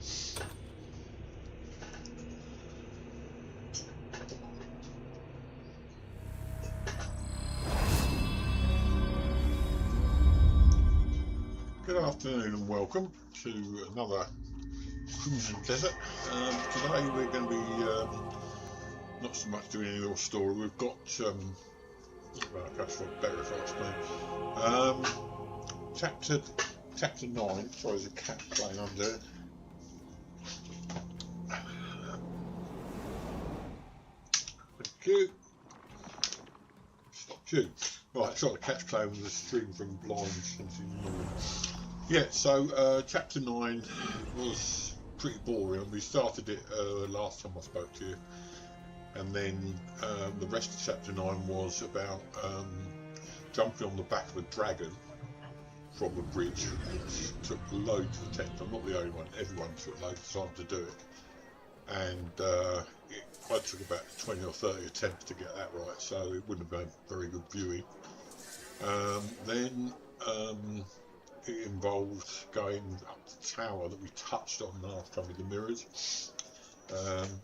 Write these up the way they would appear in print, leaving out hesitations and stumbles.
Good afternoon and welcome to another Crimson Desert. Today we're going to be not so much doing any more story. We've got, well, perhaps better if I explain. Chapter 9. Sorry, there's a cat playing under. Thank you. Stop you. Right, sorry, the cat's playing with the string from blinds. Yeah, so chapter 9 was pretty boring. We started it last time I spoke to you, and then the rest of chapter 9 was about jumping on the back of a dragon from a bridge, which took loads of attempts. I'm not the only one, everyone took loads of time to do it, and I took about 20 or 30 attempts to get that right, so it wouldn't have been very good viewing. Then it involved going up the tower that we touched on last time with the mirrors,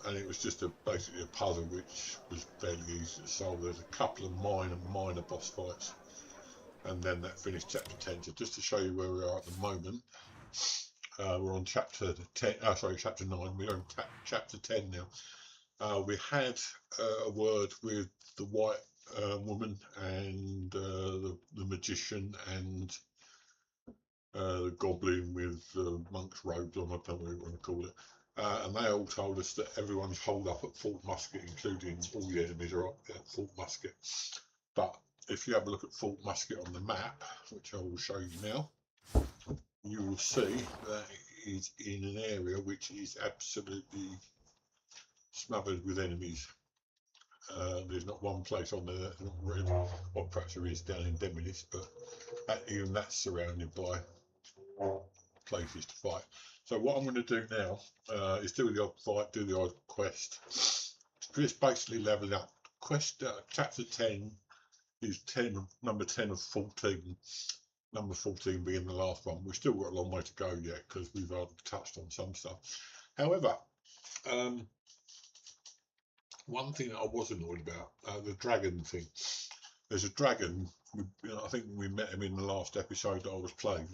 and it was just basically a puzzle which was fairly easy to solve. There's a couple of minor boss fights, and then that finished chapter 10. So just to show you where we are at the moment, we're on chapter 10. Chapter 9. We're on chapter 10 now. We had a word with the white woman and the magician and the goblin with monk's robes on, I don't know what you want to call it, and they all told us that everyone's holed up at Fort Musket, including all the enemies are up at Fort Musket. But if you have a look at Fort Musket on the map, which I will show you now, you will see that it is in an area which is absolutely smothered with enemies. There's not one place on there that's not red. Well, perhaps there is down in Deminis, but even that's surrounded by places to fight. So what I'm going to do now is do the odd fight, do the odd quest. It's basically leveling up. Quest chapter 10 is number 10 of 14. Number 14 being the last one. We've still got a long way to go yet because we've touched on some stuff. However, one thing that I was annoyed about, the dragon thing. There's a dragon, I think we met him in the last episode that I was playing,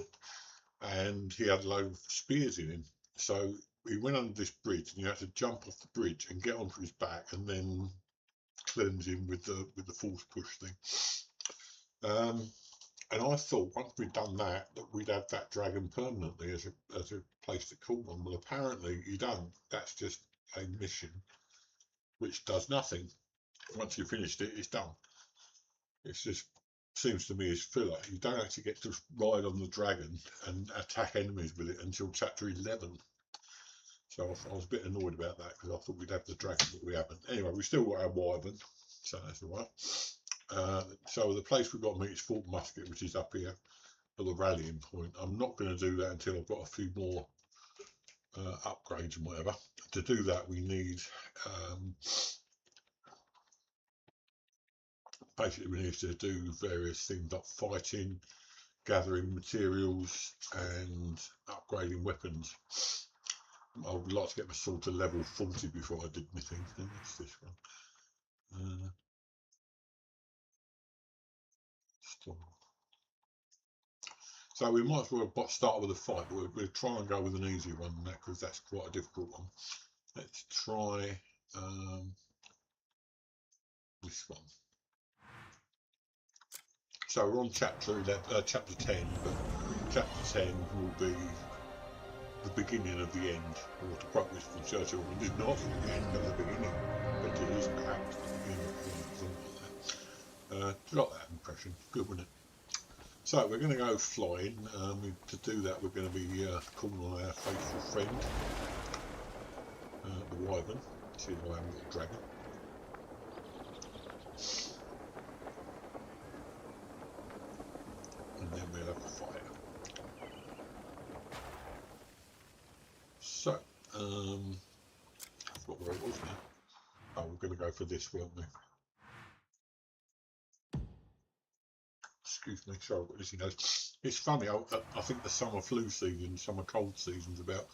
and he had a load of spears in him. So he went under this bridge, and you had to jump off the bridge and get onto his back, and then cleanse him with the force push thing. And I thought once we'd done that we'd have that dragon permanently as a place to call on. Well, apparently you don't. That's just a mission which does nothing. Once you've finished it, it's done. It's just seems to me as filler. You don't actually get to ride on the dragon and attack enemies with it until chapter 11. So I was a bit annoyed about that because I thought we'd have the dragon, but we haven't. Anyway, we still got our wyvern, so that's all right. So the place we've got to meet is Fort Musket, which is up here at the rallying point. I'm not going to do that until I've got a few more upgrades and whatever. To do that, we need basically we need to do various things like fighting, gathering materials, and upgrading weapons. I would like to get my sword to level 40 before I did anything. What's this one? So we might as well start with a fight, but we'll try and go with an easy one because that's quite a difficult one. Let's try this one. So we're on chapter 10, but chapter 10 will be the beginning of the end, or to quote Winston Churchill, it is not the end of the beginning, but it is perhaps the beginning of the end, something like that. You got that impression? Good, wasn't it? So we're going to go flying. To do that, we're going to be calling on our faithful friend, the wyvern. See if I haven't got a dragon. And then we'll have a fight. So, I forgot where it was now. Oh, we're going to go for this, weren't we? Excuse me, sorry, what is he knows. It's funny, I think the summer flu season, summer cold season's about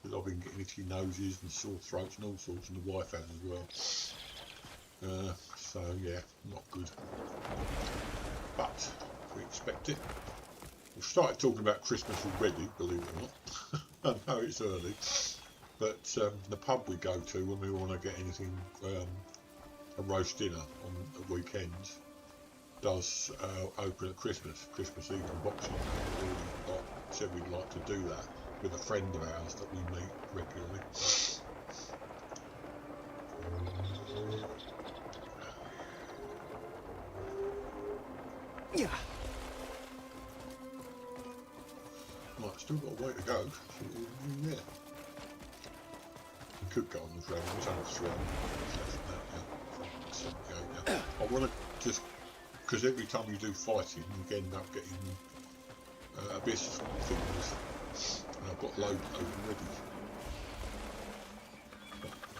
because I've been getting itchy noses and sore throats and all sorts, and the wife has as well. So yeah, not good. But we expect it. We've started talking about Christmas already, believe it or not. I know it's early, but the pub we go to when we want to get anything, a roast dinner on the weekends, does open at Christmas Eve and Boxing Day. We really said we'd like to do that with a friend of ours that we meet regularly. Yeah. Right, still got a way to go. Yeah. We could go on the round, it's only 3 hours. Yeah. I want to just, because every time you do fighting, you end up getting abyss things, and I've got loads already.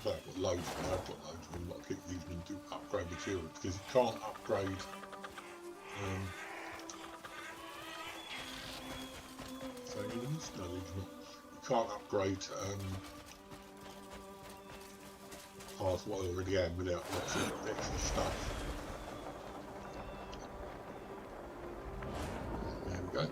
Well, I've got loads, and I've got loads, and I've got to keep using them to upgrade materials, because you can't upgrade. So no, these not. You can't upgrade past what I already am without lots of extra stuff. There we go.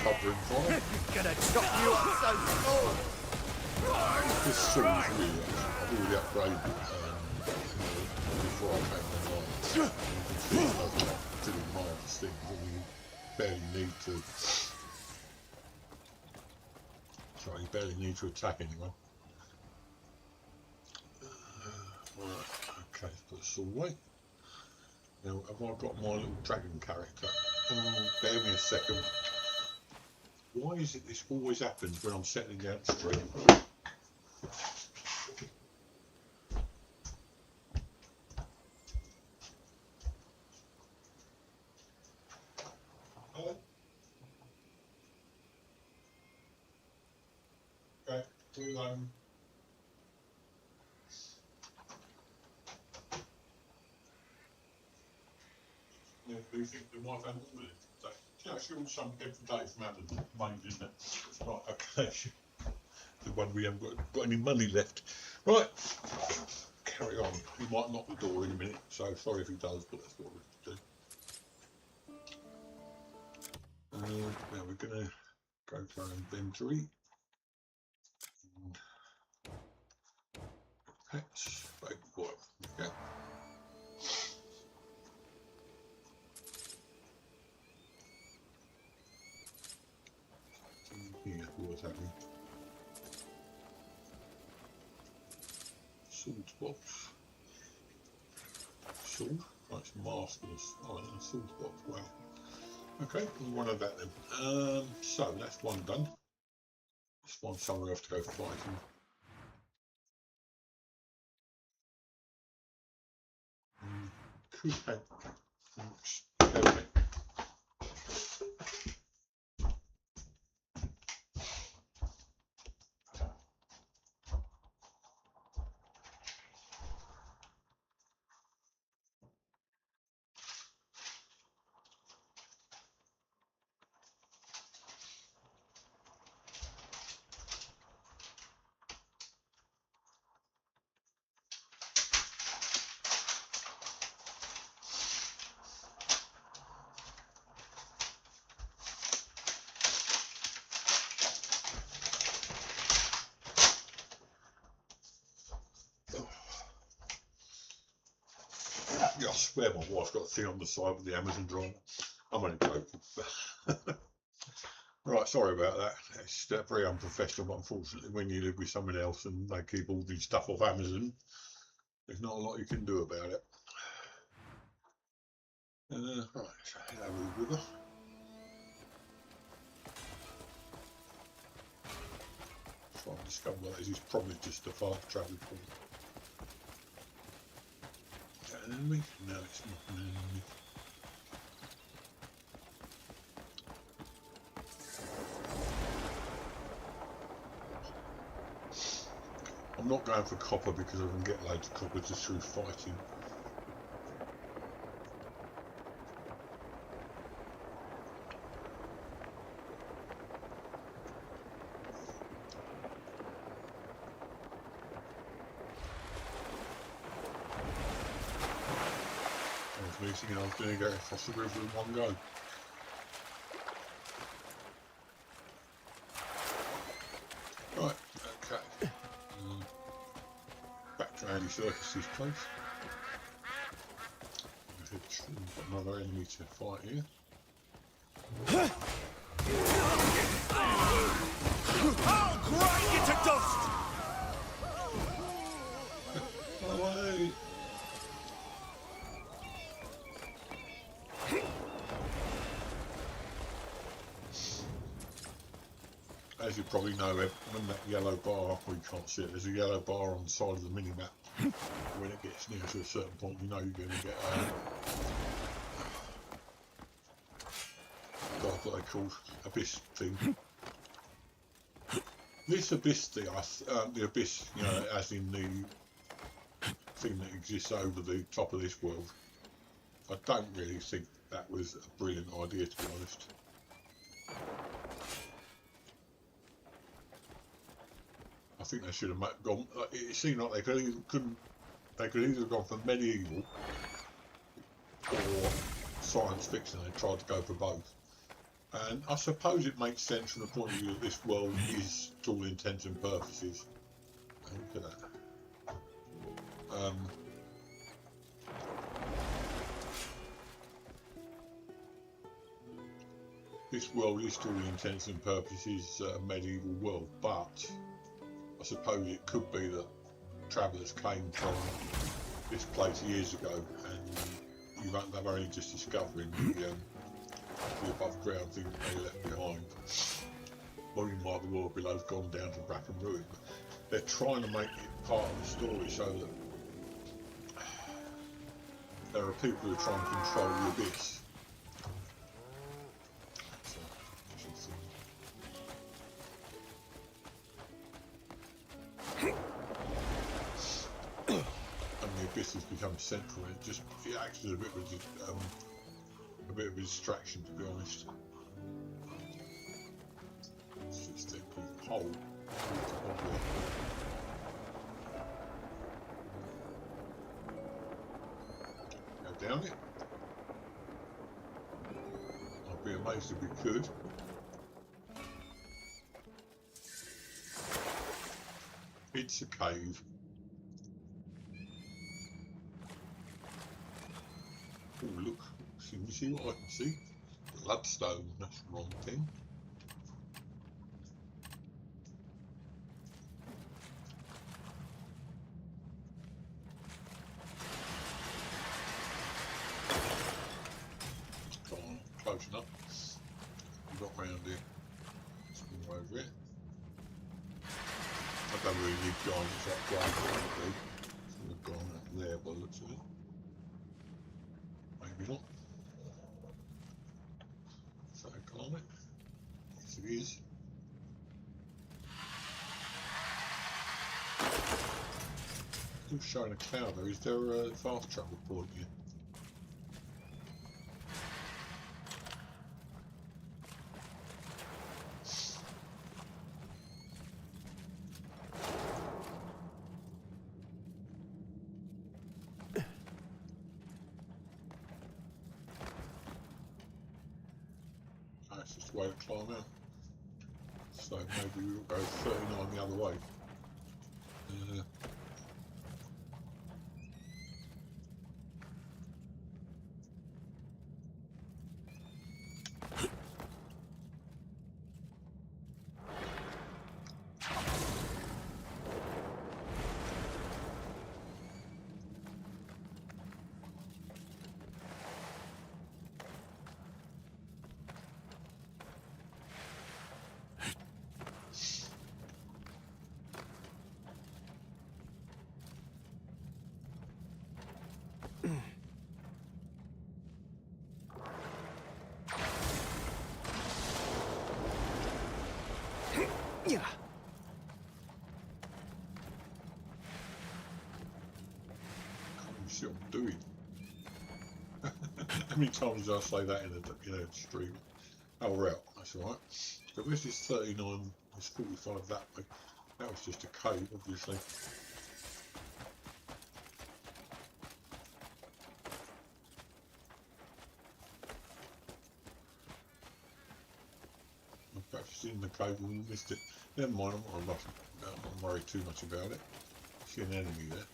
Covering fire. Gonna chop you up so small. This sword is really excellent. I've already upgraded it before I came online. You can see it does like pretty marvellous things, and you barely need to. Sorry, you barely need to attack anyone. Right, okay, let's put the sword away. Now, have I got my little dragon character? Oh, bear me a second. Why is it this always happens when I'm settling down the stream? Hello? Okay, we'll yeah, do you think the wife had all it? So, yeah, she wants some every day from Amazon, made, isn't it? Right, okay. The one we haven't got any money left. Right, carry on. He might knock the door in a minute, so sorry if he does, but that's what we're going to do. Now we're going to go to our inventory. And pets, baby boy. Okay. Here, what's happening? Sword box. Sword? That's marvelous. Oh, and a sword box. Wow. Okay, one of that then. So that's one done. Let's find somewhere else to go fighting. Could have. Okay. Yeah, I swear my wife's got a thing on the side with the Amazon driver. I'm only joking. Right, sorry about that. It's very unprofessional, but unfortunately when you live with someone else and they keep all this stuff off Amazon, there's not a lot you can do about it. Right, so head over the river. Try and discover what that is. It's probably just a fast travel point. Is that an enemy? No, it's not an enemy. I I'm not going for copper because I can get loads of copper just through fighting. I was thinking I was going to go across the river in one go. Right, okay. Back to Andy Circus's place. We've got another enemy to fight here. I'll grind you to dust! Away! As you probably know, when that yellow bar, well, you can't see it, there's a yellow bar on the side of the mini-map. When it gets near to a certain point, you know you're going to get what they call abyss thing. This abyss thing, the abyss, you know, as in the thing that exists over the top of this world, I don't really think that was a brilliant idea, to be honest. I think they should have gone. It seemed like they could either have gone for medieval or science fiction. They tried to go for both, and I suppose it makes sense from the point of view that this world is, to all intents and purposes. Look at that. This world is, to all intents and purposes, a medieval world, but I suppose it could be that travellers came from this place years ago, and they've only just discovering the above ground thing that they left behind. Well, you might the world below's gone down to rack and ruin, but they're trying to make it part of the story so that there are people who are trying to control the abyss. Abyss has become central, and it acts as a bit of a distraction, to be honest. It's just a hole. Go down it. I'd be amazed if we could. It's a cave. Oh, look, can you see what I can see? Bloodstone, that's the wrong thing. Come on, close enough. We've got round here. Let's move over it. I don't really need giants that blind. We've gone up there by the looks of it. Maybe not. So climb it. Yes it is. Still showing a cloud though. Is there a fast travel point here? That's just the way to climb out. So maybe we'll go 39 the other way. shit I'm doing. How many times did I say that in a stream? Oh, we're out. That's all right. So this is 39. It's 45 that way. That was just a cave, obviously. Perhaps in the cave and we missed it. Never mind, I'm not worried too much about it. I see an enemy there.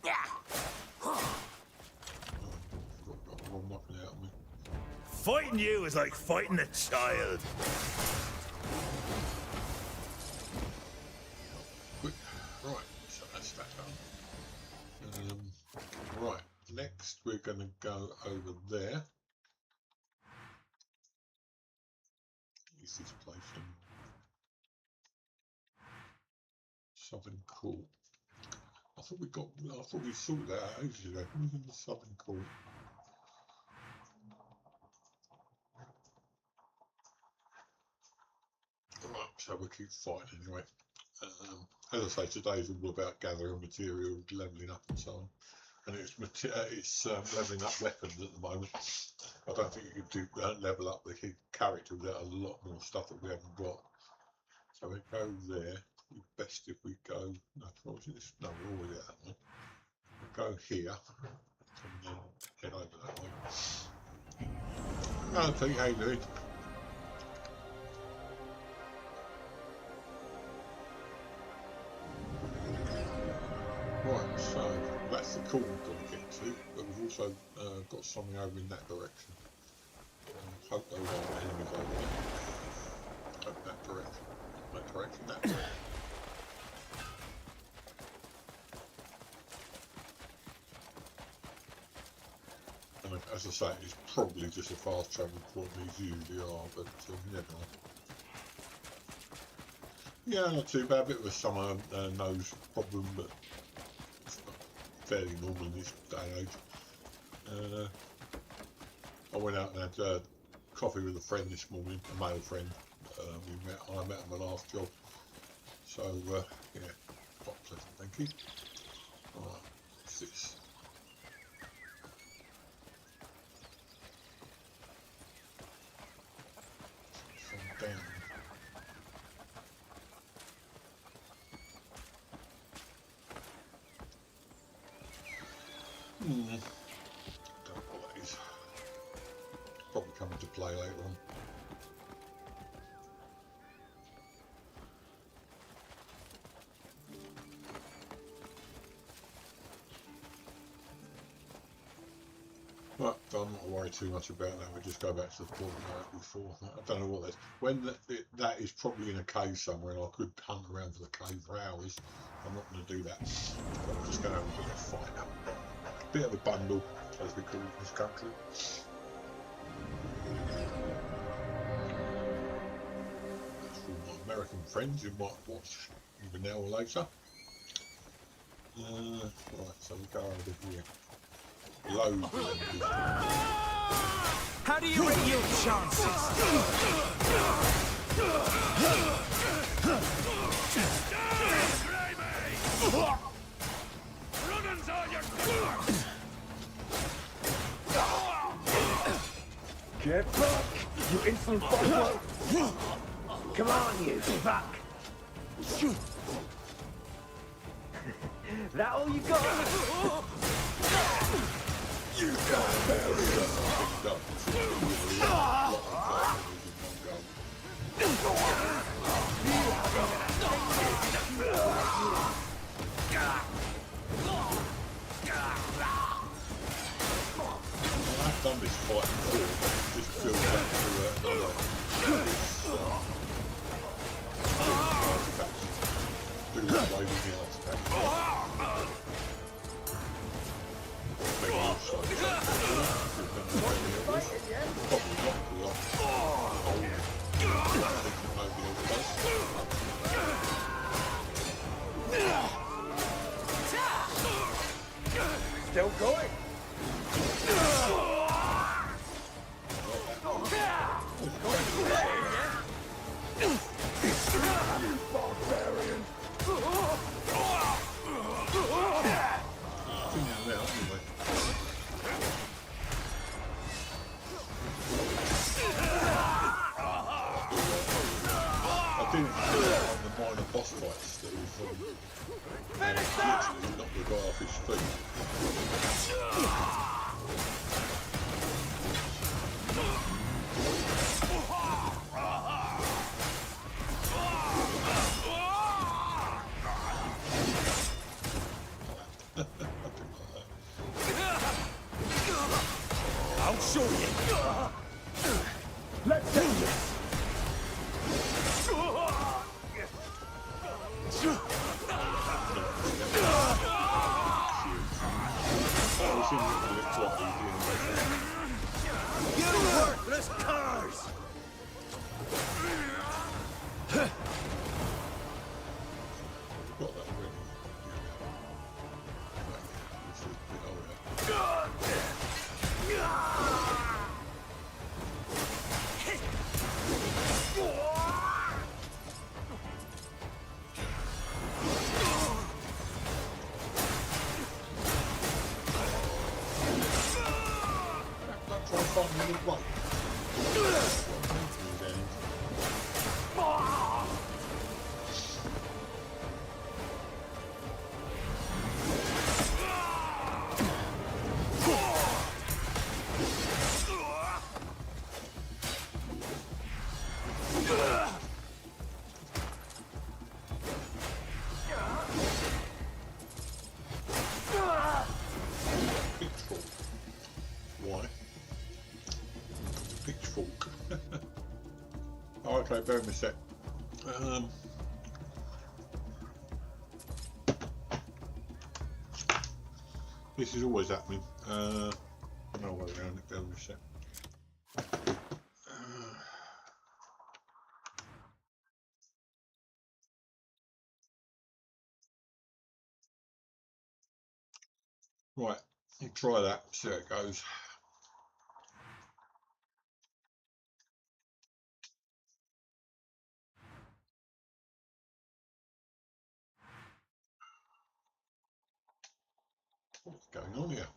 Got one knocking out of me. Fighting you is like fighting a child. Quick. Right, so that's that done. Right, next we're going to go over there. Is this place in Southern Court? I thought we sorted that out ages ago. Who's in the Southern Court? Right, so we'll keep fighting anyway. As I say, today's all about gathering material, levelling up and so on. And it's levelling up weapons at the moment. I don't think you can level up the character without a lot more stuff that we haven't got. So we go there. Best if we go. No, this? No, we're already at that one. We'll go here and then head over that way. Hello, Pete. How you doing? Right, so that's the call we've got to get to, but we've also got something over in that direction. Hope those aren't enemies over there. Hope that direction. That direction, that direction. And as I say, it's probably just a fast travel point these usually are, but never mind. Yeah, not too bad. A bit of a summer nose problem, but fairly normal in this day and age. I went out and had coffee with a friend this morning, a male friend. I met at my last job. So, yeah, quite pleasant, thank you. Alright, what's this? From down. Don't know what that is. Probably come into play later on. But I'm not worried too much about that. We'll just go back to the point we were at before. I don't know what that is. When that is probably in a cave somewhere, and I could hunt around for the cave for hours. I'm not going to do that. But I'm just going to have a bit of a fight now. Bit of a bundle, as we call it in this country. That's for my American friends who might watch either now or later. Right, so we go over here. Loads of enemies. How do you rate your chances? Get back, you insolent buffalo! Come on, you, back! That all you got? You got barrier! I've done this fight before, but it just feels back to another artifacts. Do that way with the artifacts. Maybe I'll start with that. Probably not a lot. Still going? Barbarian! minor boss fights still and literally knocked the guy off his feet. I'll show you. Let's do this. You worthless curs! Got that already. This is a bit older. Don't try and find me in the way. Pitchfork. Why? Pitchfork. Oh, okay, bear with me a sec. This is always happening. No way around it, bear with me a sec. Right, we'll try that, see how it goes. What's going on here?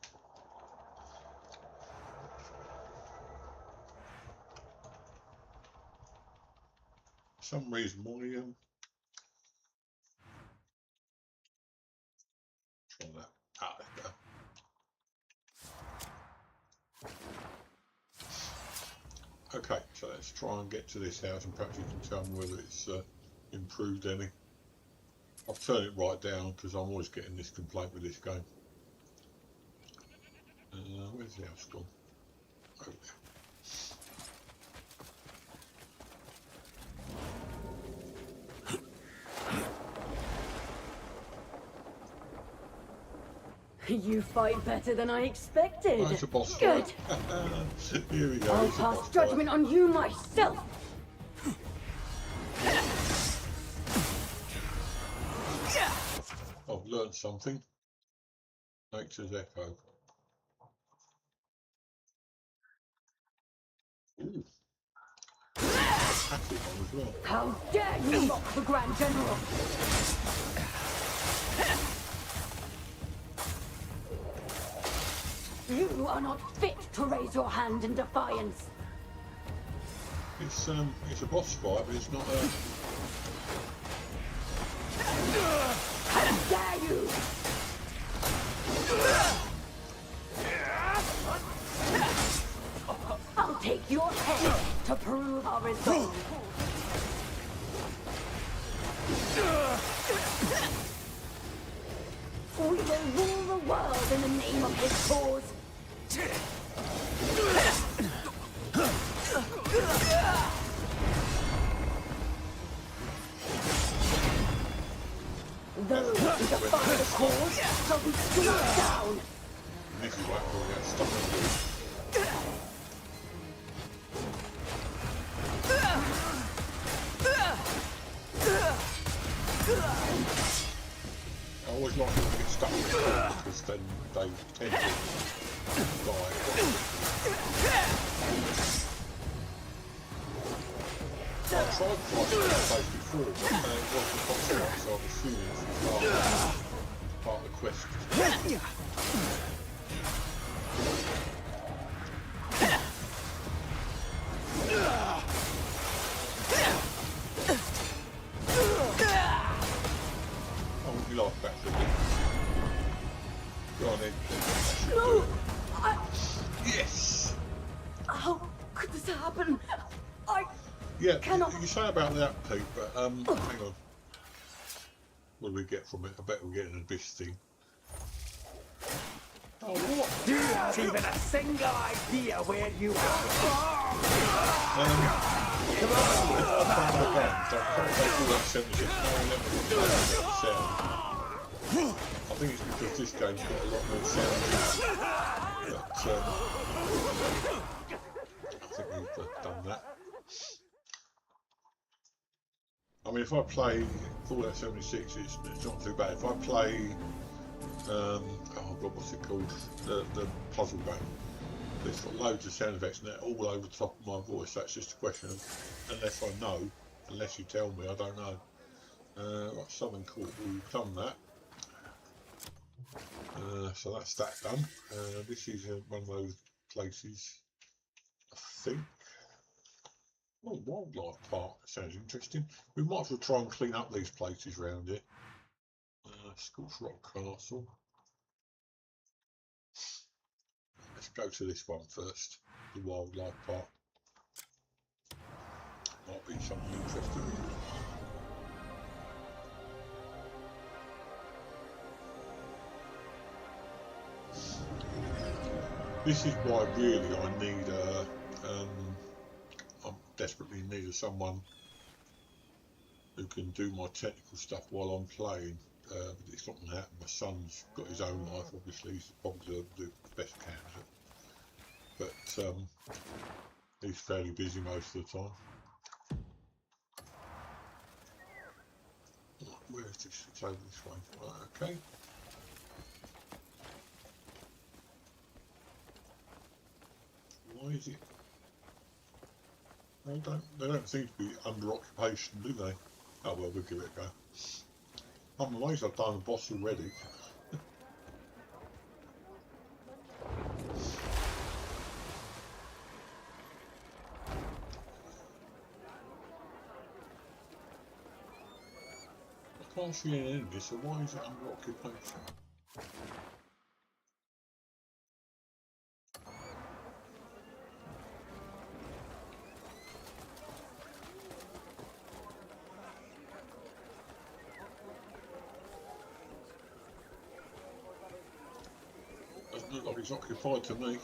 For some reason, my try that. Ah, there we go. Okay, so let's try and get to this house and perhaps you can tell me whether it's improved any. I'll turn it right down because I'm always getting this complaint with this game. Where's the house gone? Over there. You fight better than I expected. Oh, it's a boss Good. fight. Here we go. I'll it's a pass boss judgment on you myself. fight. I've learnt something. Nature's echo. Ooh. Passive one as well. How dare you mock the Grand General? You are not fit to raise your hand in defiance. It's a boss fight, but it's not a. How dare you? I'll take your head to prove our resolve. We will rule the world in the name of his cause. Those who defy the cause shall be struck down. This is why we'll get stuck on the I always like them to get stuck in the corner because then they tend to die. I tried fighting that place before, but it wasn't possible, so I'm assuming it's part of the quest. your life back for a bit. Go on then. No! Yes! How could this happen? I Yeah, cannot. you say about that, Pete, but hang on. What do we get from it? I bet we're getting an abyss thing. Oh, what? Do you have even a single idea where you are? Come on! I think it's because this game's got a lot more sound. But I think we've done that. I mean, if I play Fallout 76, it's not too bad. If I play, oh god, what's it called? The puzzle game. It's got loads of sound effects and they're all over the top of my voice. That's just a question of, unless I know, unless you tell me, I don't know. Right, Southern Court, we've done that. So that's that done. This is one of those places, I think. Oh, wildlife park, sounds interesting. We might as well try and clean up these places around here. Scorch Rock Castle. Let's go to this one first, the wildlife park. Might be something interesting. This is why really I need I'm desperately in need of someone who can do my technical stuff while I'm playing. But it's not going to happen. My son's got his own life, obviously. He's probably the best candidate. But he's fairly busy most of the time. Where is this? It's over this way. Right, okay. Why is it? They don't seem to be under occupation, do they? Oh well, we'll give it a go. I'm amazed I've done the boss already. I can't see any enemy, so why is it under occupation? Doesn't look like it's occupied to me.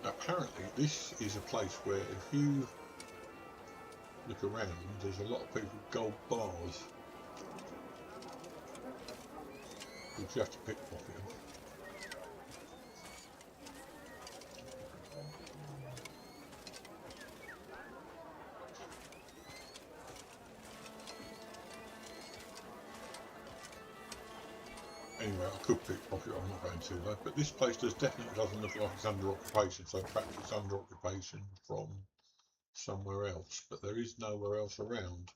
Apparently this is a place where if you look around, there's a lot of people with gold bars, which you have to pickpocket them. Anyway, I could pickpocket, I'm not going to though. But this place definitely doesn't look like it's under occupation, so perhaps it's under occupation from somewhere else, but there is nowhere else around.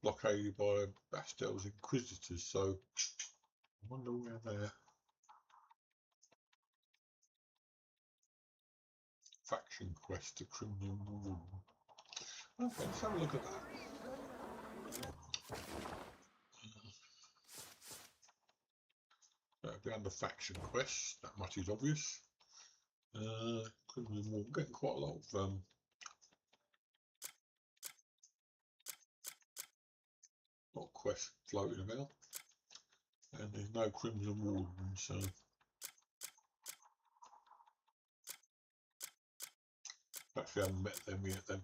Blockaded by Bastel's Inquisitors, so I wonder where they're. Faction quest to Criminal War. Okay, let's have a look at that. That'll be under faction quests, that much is obvious. Criminal War, getting quite a lot of quests floating about. And there's no Crimson Warden, so perhaps we haven't met them yet then.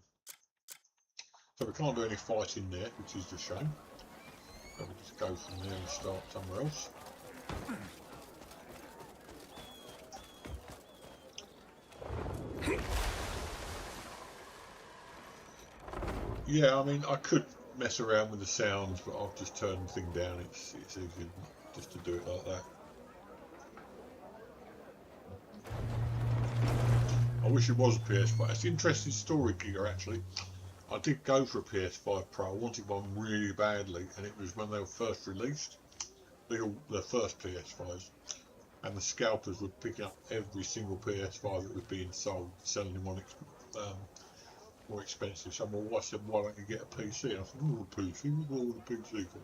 So we can't do any fighting there, which is a shame. So we'll just go from there and start somewhere else. Yeah, I mean, I could mess around with the sounds, but I've just turned the thing down. It's easier just to do it like that. I wish it was a PS5. It's an interesting story, Giga, actually. I did go for a PS5 Pro. I wanted one really badly, and it was when they were first released, the first PS5s, and the scalpers were picking up every single PS5 that was being sold, selling them on more expensive. Someone said, why don't you get a PC? And I thought, oh, a PC, what all the PC for?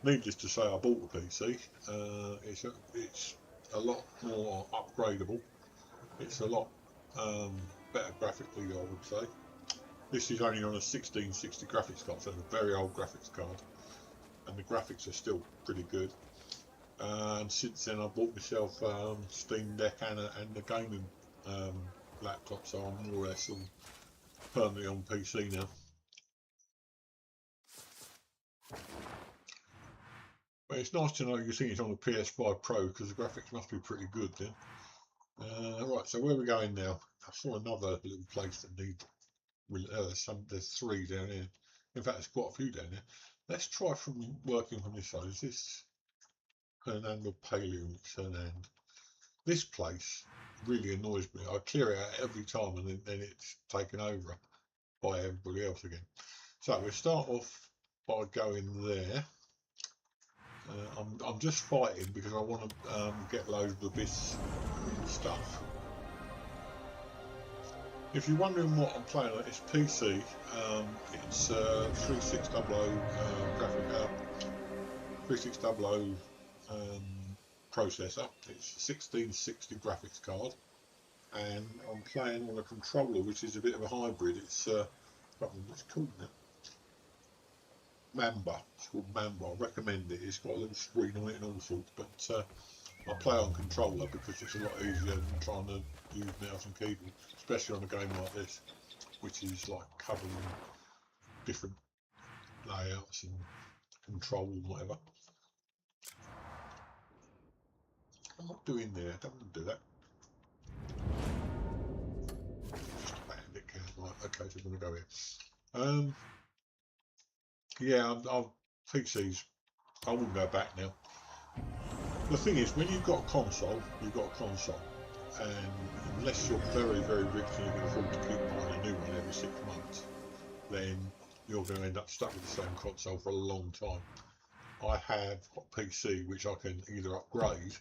Needless to say, I bought a PC. It's a lot more upgradable. It's a lot better graphically, I would say. This is only on a 1660 graphics card, so it's a very old graphics card, and the graphics are still pretty good. And since then, I bought myself Steam Deck and the gaming laptop, so I'm more or less all permanently on PC now. But it's nice to know you think it's on the PS5 Pro, because the graphics must be pretty good then. Right, so where are we going now? I saw another little place that needs there's 3 down here. In fact, there's quite a few down here. Let's try working from this side. Is this Hernando Paleo? Hernand. This place really annoys me. I clear it out every time, and then it's taken over by everybody else again. So we'll start off by going there. I'm just fighting because I want to get loads of this stuff. If you're wondering what I'm playing on, it's PC. It's 3600 graphic 3600 processor. It's 1660 graphics card, and I'm playing on a controller which is a bit of a hybrid. It's I can't remember what it's called now. Mamba. It's called Mamba. I recommend it. It's got a little screen on it and all sorts, but I play on controller because it's a lot easier than trying to use mouse and keyboard, especially on a game like this, which is like covering different layouts and control and whatever. I'm not doing there. I don't want to do that. Just a bit careful. Right, okay, so we're going to go here. Yeah, I've PCs. I wouldn't go back now. The thing is, when you've got a console, you've got a console, and unless you're very, very rich and you can afford to keep buying a new one every 6 months, then you're going to end up stuck with the same console for a long time. I have got a PC which I can either upgrade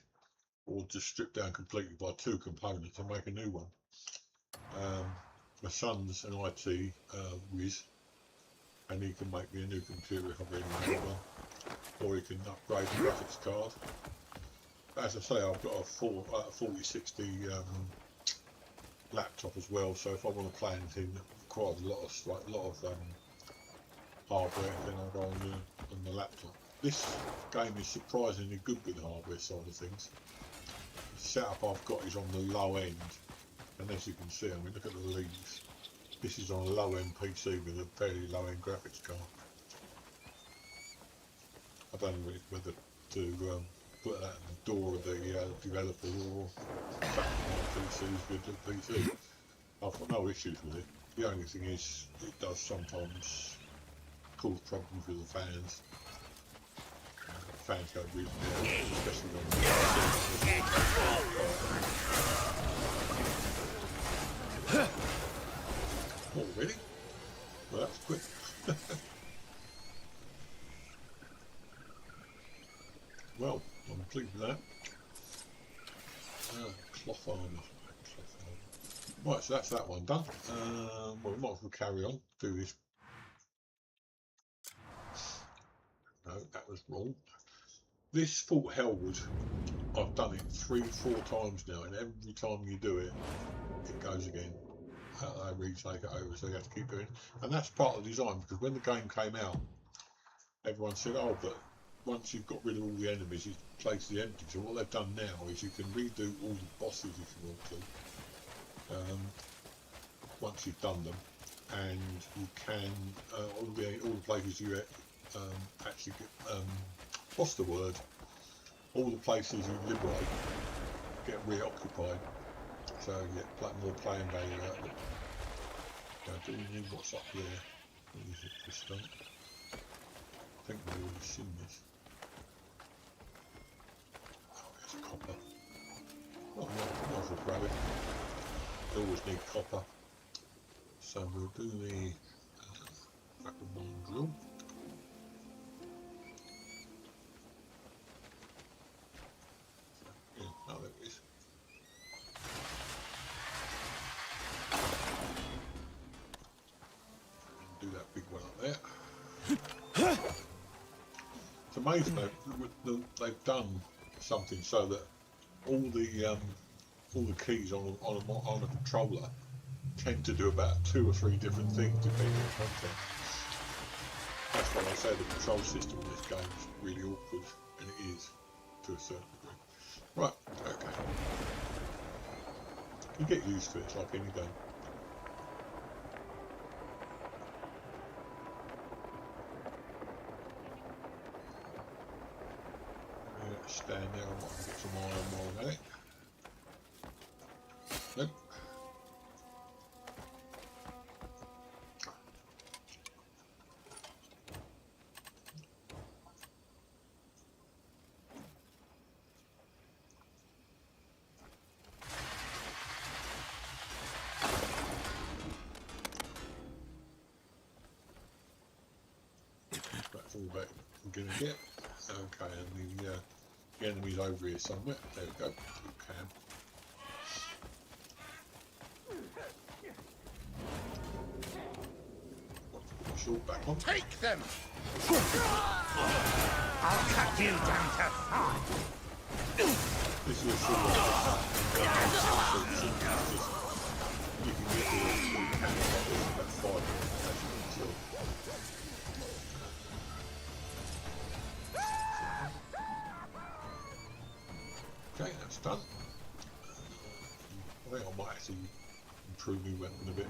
or just strip down completely by 2 components and make a new one. My son's an IT whiz, and he can make me a new computer if I really need one, or he can upgrade the graphics card. As I say, I've got a 4060 laptop as well, so if I want to play anything that requires a lot of hardware, then I'll go on the laptop. This game is surprisingly good with the hardware side of things. The setup I've got is on the low end, and as you can see, I mean, look at the leads. This is on a low end PC with a fairly low end graphics card. I don't know whether to put that in the door of the developer or back my PC's with the PC. I've got no issues with it. The only thing is, it does sometimes cause problems with the fans. Fans go really down, especially on the Oh, really? Well, that's quick. Well, I'm pleased with that. Cloth armour. Right, so that's that one done. Well, we might as well carry on, do this. No, that was wrong. This Fort Hellwood, I've done it 3-4 times now, and every time you do it, it goes again. They retake it over, so you have to keep doing it. And that's part of the design, because when the game came out, everyone said, oh, but once you've got rid of all the enemies, the place is empty. So what they've done now is you can redo all the bosses if you want to, once you've done them, and you can all the places you actually get, what's the word? All the places you liberate get reoccupied, so you get more playing value out of it. Now, do we need what's up there? What is it to start? I think we've already seen this. Oh, there's copper. Oh, might as well grab it. We always need copper. So we'll do the vagabond drill. Yeah, oh, there it is. do that big one up there. It's amazing they've done something so that all the keys on a controller tend to do about 2 or 3 different things depending on content. That's why I say the control system in this game is really awkward, and it is to a certain degree. Right, okay. You get used to it, it's like any game. Stand there and I can get some iron while I'm at it. Nope. That's all that I'm going to get. Okay, and the enemy's over here somewhere. There we go. You can. Put my shield back on. Take them! I'll cut you down to size. This is a shield. You can get the cannon about 5 minutes. Okay, that's done. I think I might actually improve my weapon a bit.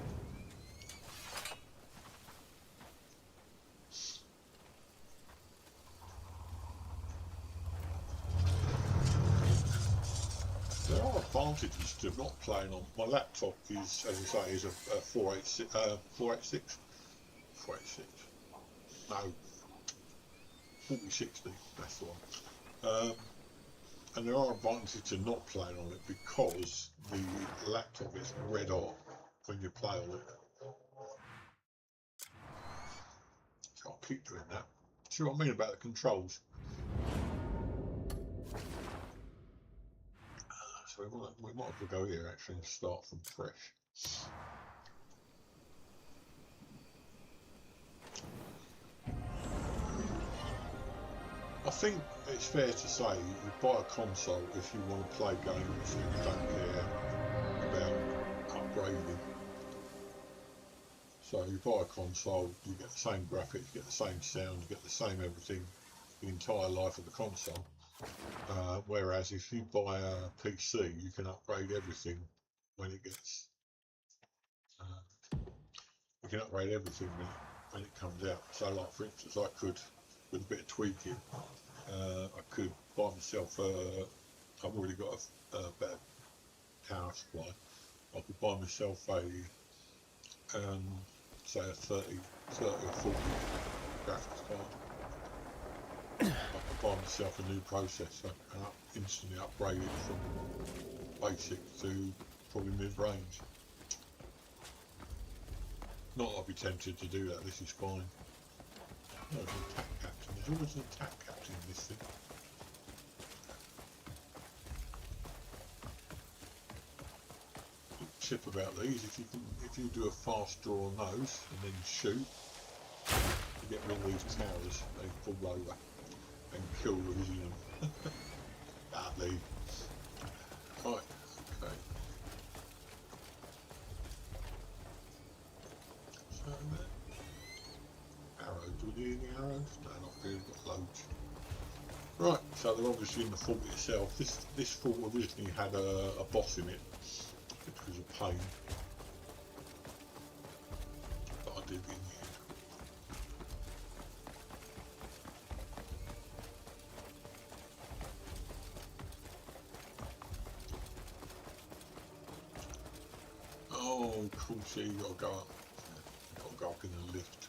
There are advantages to not playing on my laptop. Is, as I say, is a 486. 486. 486. No, 4060. That's the one. And there are advantages to not playing on it because the laptop gets red hot when you play on it. So I'll keep doing that. See what I mean about the controls? So we might as well go here actually and start from fresh. I think it's fair to say you buy a console if you want to play games and you don't care about upgrading. So you buy a console, you get the same graphics, you get the same sound, you get the same everything the entire life of the console. Whereas if you buy a PC, you can upgrade everything when it gets. You can upgrade everything when it comes out. So, like for instance, I could, with a bit of tweaking, I could buy myself. I've already got a better power supply. I could buy myself a, say a 30 or 40 graphics card. I could buy myself a new processor and instantly upgrade it from basic to probably mid-range. Not that I'd be tempted to do that, this is fine. No, there's an attack captain. There's always an attack captain in this thing. Good tip about these, if you do a fast draw on those and then shoot, you get rid of these towers, they fall over and kill the visium. Badly. Right, okay. So arrows, do we need any arrows? No, not really, we've got loads. Right, so they're obviously in the fort itself. This fort originally had a boss in it, which was a pain. But I did in the end. Oh, cool, see, you gotta go up. You gotta go up in the lift.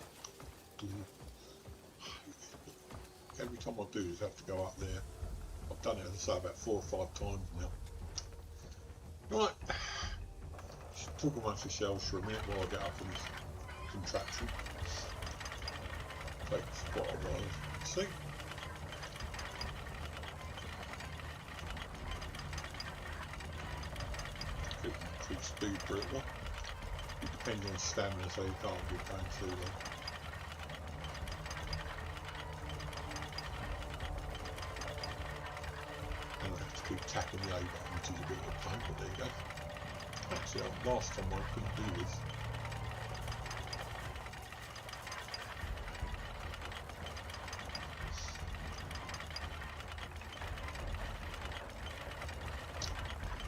Every time I do this, I have to go up there. I've done it, as I say, about 4 or 5 times now. Right, just talk amongst yourselves for a minute while I get up in this contraption. Takes quite a while to see. Keep speed for it, though. Keep depends on stamina, so you can't be going too long. And I have to keep tapping the A button, which is a bit of a pain, but there you go. Actually, last time I couldn't do this.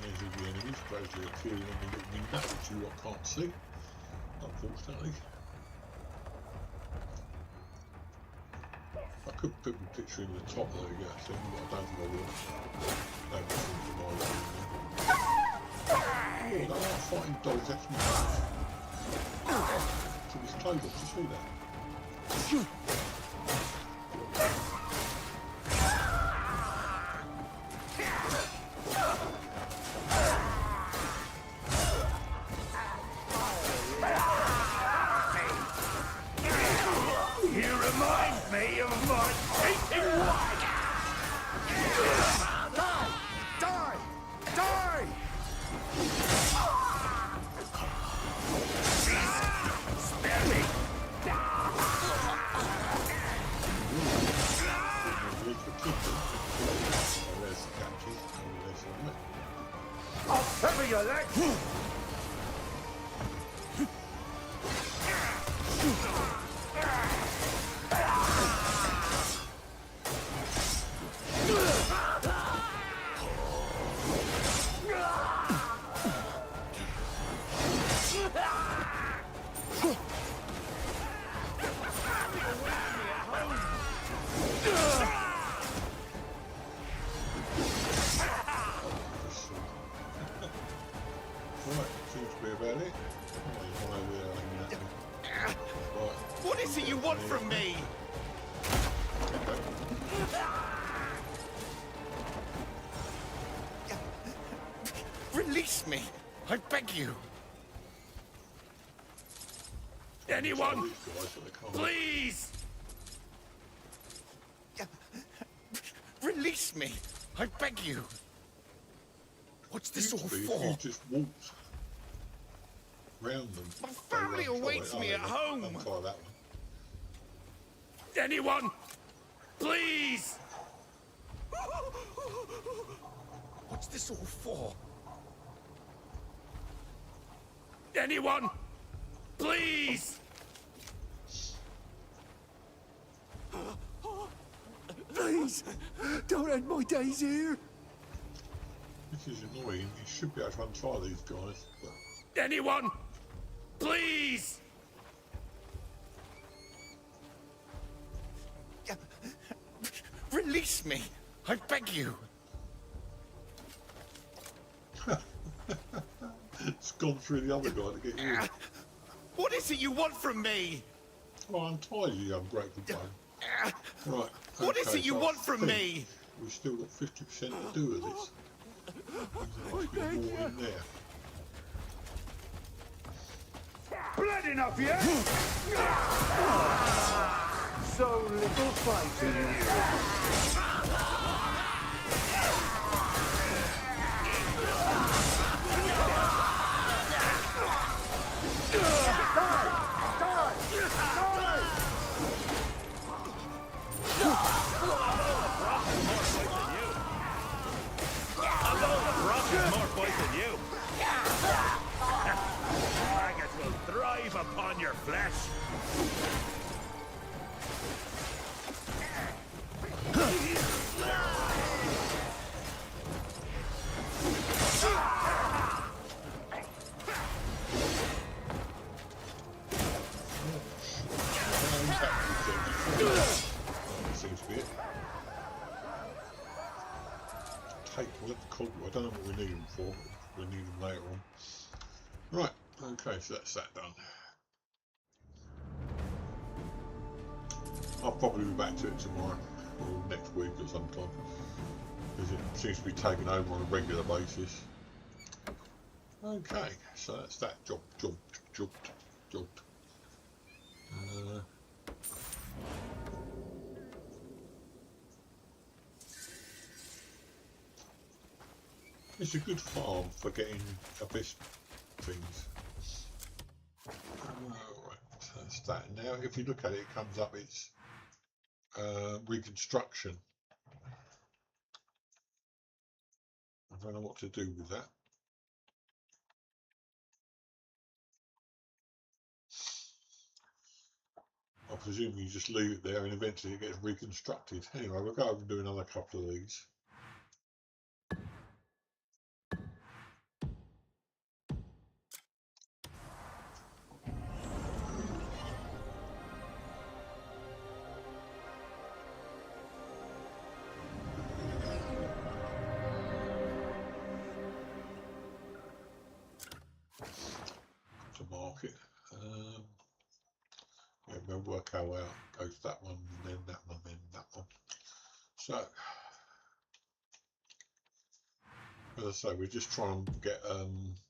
There's all the enemies gradually appearing on the little mini-map, which you can't see, unfortunately. I could put my picture in the top there, you get a thing, but I don't think I will. That was into my room. Oh, they are fighting dogs, that's nice. Took his clothes off, did you see that? What is it you want from me? Release me, I beg you. Anyone, please! Release me, I beg you. What's this all for? You just walked round them. My family awaits me at home. I'll try that one. Anyone, please! What's this all for? Anyone, please! Please, don't end my days here. This is annoying. You should be able to untry these guys. But... Anyone, please! Release me, I beg you. It's gone through the other guy to get you. What is it you want from me? Oh, untie you, you ungrateful bug. Right. What is it you want from me? We've still got 50% to do with this. There's actually more in there. Blood enough, yeah? So little fighting upon your flesh. Seems to be it. Take the cog. I don't know what we need them for. We'll need them later on. Right. Okay, so that's that done. I'll probably be back to it tomorrow or next week or sometime, because it seems to be taken over on a regular basis. Okay, so that's that job. It's a good farm for getting abyss things. that's that. Now, if you look at it, it comes up, it's reconstruction. I don't know what to do with that. I presume you just leave it there and eventually it gets reconstructed. Anyway, we'll go over and do another couple of these. To market. Yeah, we'll work our way out. Goes that one, then that one, then that one. So, as I say, we're just trying to get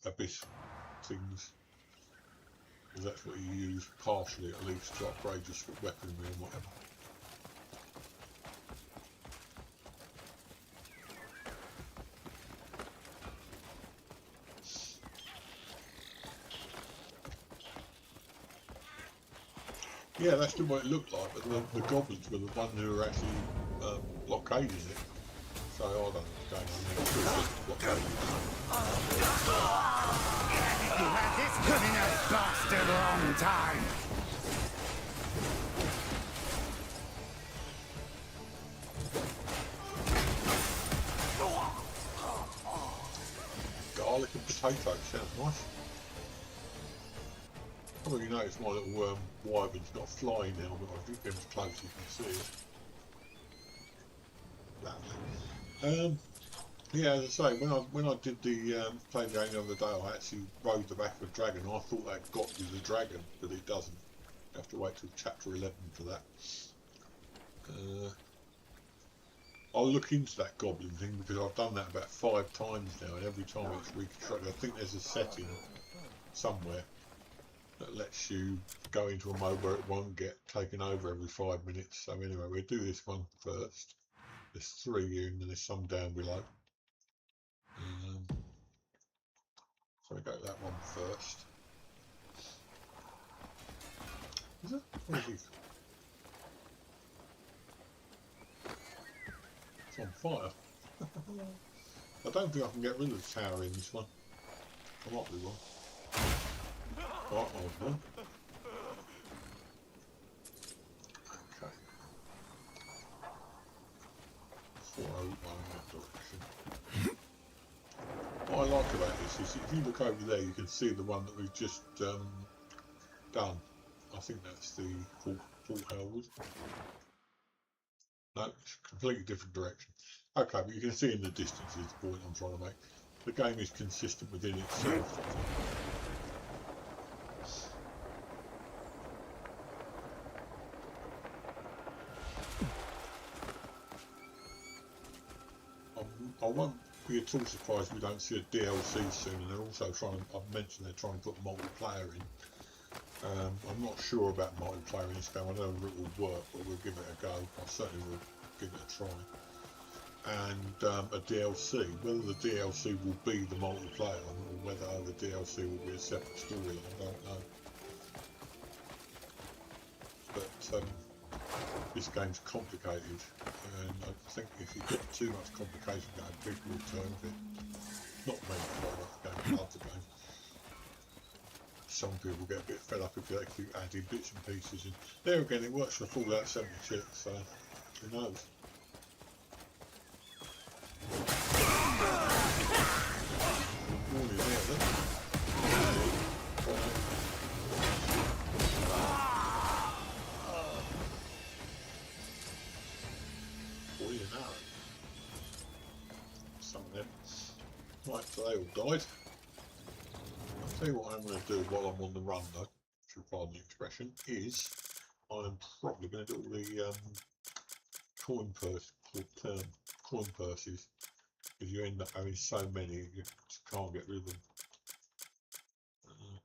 abyss things, because that's what you use partially at least to upgrade your weaponry and whatever. Yeah, that's still what it looked like, but the goblins were the ones who were actually blockading it. So I don't know what's going on there. It's just blockading it. You had this coming a bastard long time. Garlic and potato sounds nice. Probably noticed my little wyvern's got a fly now, but I think them as close as you can see it. Lovely. Yeah, as I say, when I did the play the game the other day, I actually rode the back of a dragon. I thought that got you the dragon, but it doesn't. You have to wait till chapter 11 for that. I'll look into that goblin thing because I've done that about 5 times now, and every time it's reconstructed. I think there's a setting somewhere that lets you go into a mode where it won't get taken over every 5 minutes. So anyway, we'll do this one first. There's 3 here and then there's some down below. So I go that one first. Is it? What is it? It's on fire. I don't think I can get rid of the tower in this one. I might be wrong. Right, hold on. Okay. 401 in that direction. What I like about this is if you look over there, you can see the one that we've just done. I think that's the Fort Howard. No, it's a completely different direction. Okay, but you can see in the distance is the point I'm trying to make. The game is consistent within itself. I won't be at all surprised if we don't see a DLC soon, and they're also trying to, I've mentioned they're trying to put multiplayer in. I'm not sure about multiplayer in this game. I don't know if it will work, but we'll give it a go. I certainly will give it a try. And a DLC, whether the DLC will be the multiplayer or whether the DLC will be a separate storyline, I don't know. But this game's complicated, and I think if you get too much complication going, people will turn of it. Not many people like the game, love the game. Some people get a bit fed up if they keep adding bits and pieces in. There again, it works for Fallout 76, so who knows? Warning there, then. Some of them. Right, so they all died. I'll tell you what I'm going to do while I'm on the run, though, if you pardon the expression, is I'm probably going to do all the coin purses, because you end up having so many you just can't get rid of them.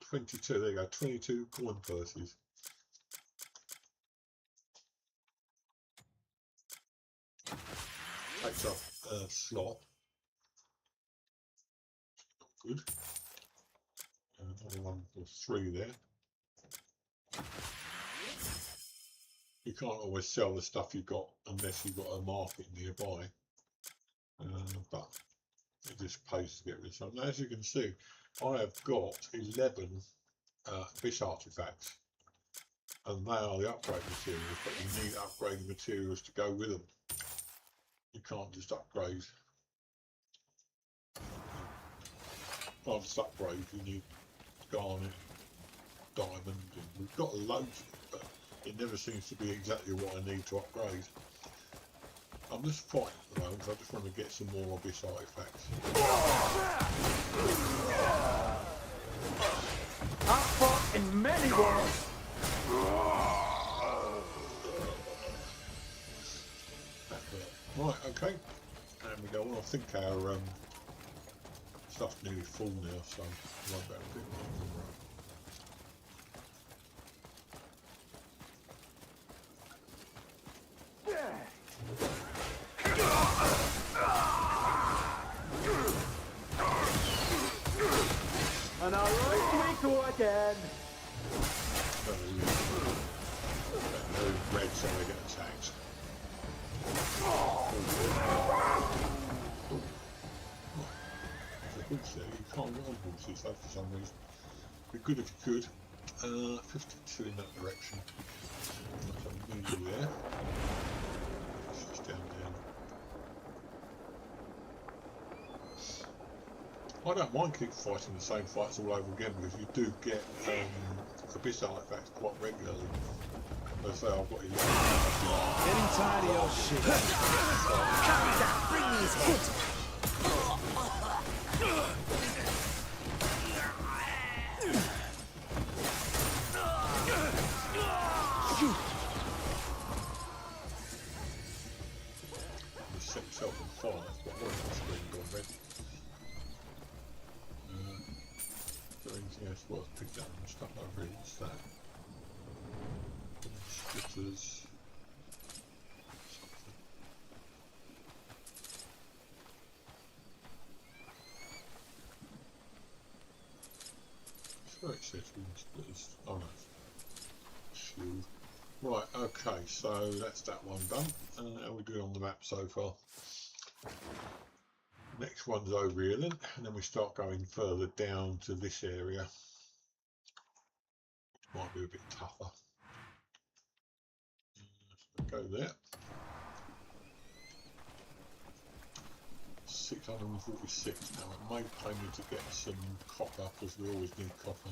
22, there you go, 22 coin purses. Takes up a slot. Not good. Another one for 3 there. You can't always sell the stuff you've got unless you've got a market nearby. But it just pays to get rid of something. As you can see, I have got 11 fish artifacts, and they are the upgrade materials, but you need upgrade materials to go with them. You can't just upgrade. You need garnet, diamond, and we've got loads, but it never seems to be exactly what I need to upgrade. I'm just fighting at the moment, so I just want to get some more abyss artifacts. I fought in many wars. Right, okay, and we go on. I think our stuff's nearly full now, so I won't be able to do anything. And alright, we go again. Red, so they get attacked. There's a horse there. You can't get on horses though for some reason. Be good if you could. 52 in that direction. So I'm going to do there. It's just down. I don't mind keep fighting the same fights all over again, because you do get abyss artifacts quite regularly. As I say, I've got 11. Getting tired of your shit. Bring his head. You set yourself on fire. That's what I want to screen gone red. Is there anything else worth picking up and stuff over here? What's that? Splitters. Sure it says splitters. Oh no. Shield. Right, okay, so that's that one done. How are we doing on the map so far? Next one's over here then, and then we start going further down to this area. Which might be a bit tougher. So go there. 646 now. It may pay me to get some copper, because we always need copper.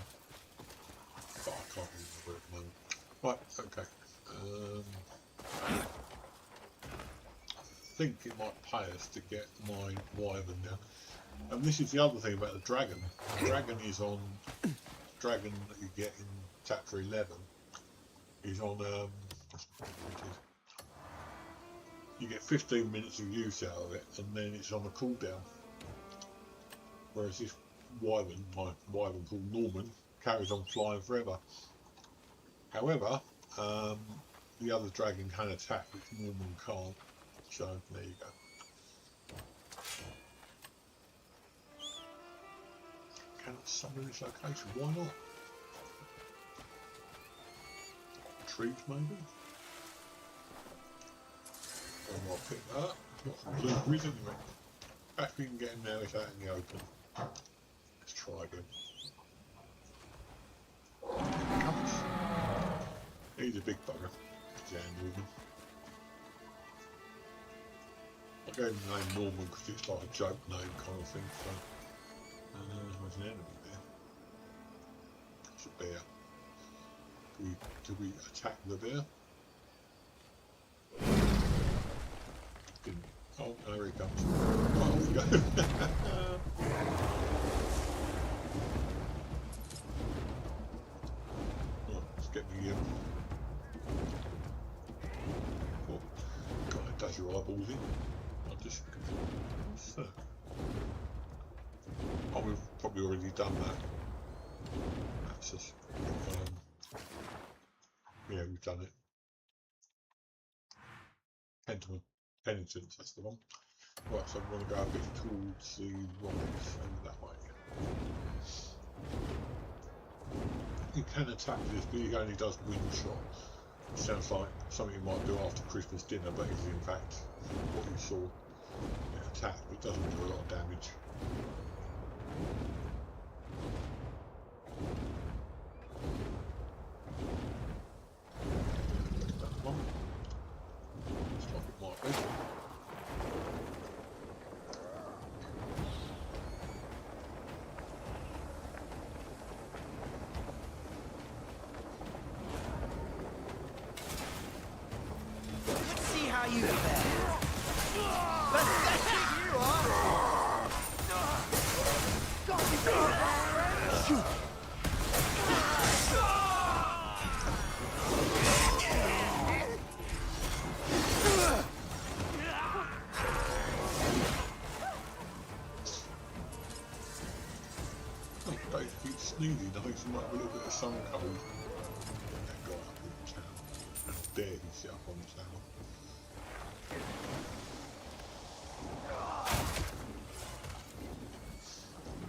But I can't remember at the moment. Right, okay. I think it might pay us to get my wyvern now. And this is the other thing about the dragon. The dragon is on... dragon that you get in chapter 11 is on... you get 15 minutes of use out of it, and then it's on a cooldown. Whereas this wyvern, my wyvern called Norman, carries on flying forever. However, the other dragon can attack, which Norman can't. So there you go. Cannot summon this location. Why not? Trees, maybe. And I'll pick that up. Got some blueberries anyway. Back we can get him now. It's out in the open. Let's try again. Here he comes. He's a big bugger. Jan Norman. I gave him the name Norman because it's like a joke name kind of thing. So, there's an enemy there. It's a bear. Do we attack the bear? Didn't. Oh, there he comes. Oh, off we go. Right, let's get me oh, God, it does your eyeballs in. I'll just... What's that? Oh, we've probably already done that. That's just... yeah, we've done it. Pentiment. Penitence, that's the one. Right, so we want to go a bit towards the right, so that way. You can attack this, but he only does wind shot. Sounds like something you might do after Christmas dinner, but is in fact what you saw it attack, but doesn't do a lot of damage. That one. Looks like it might be. Let's see how you fare. Let's see you are. Don't keep sneezing. I think she might have a little bit of sun cold. That guy up in the tower. How dare he sit up on the tower?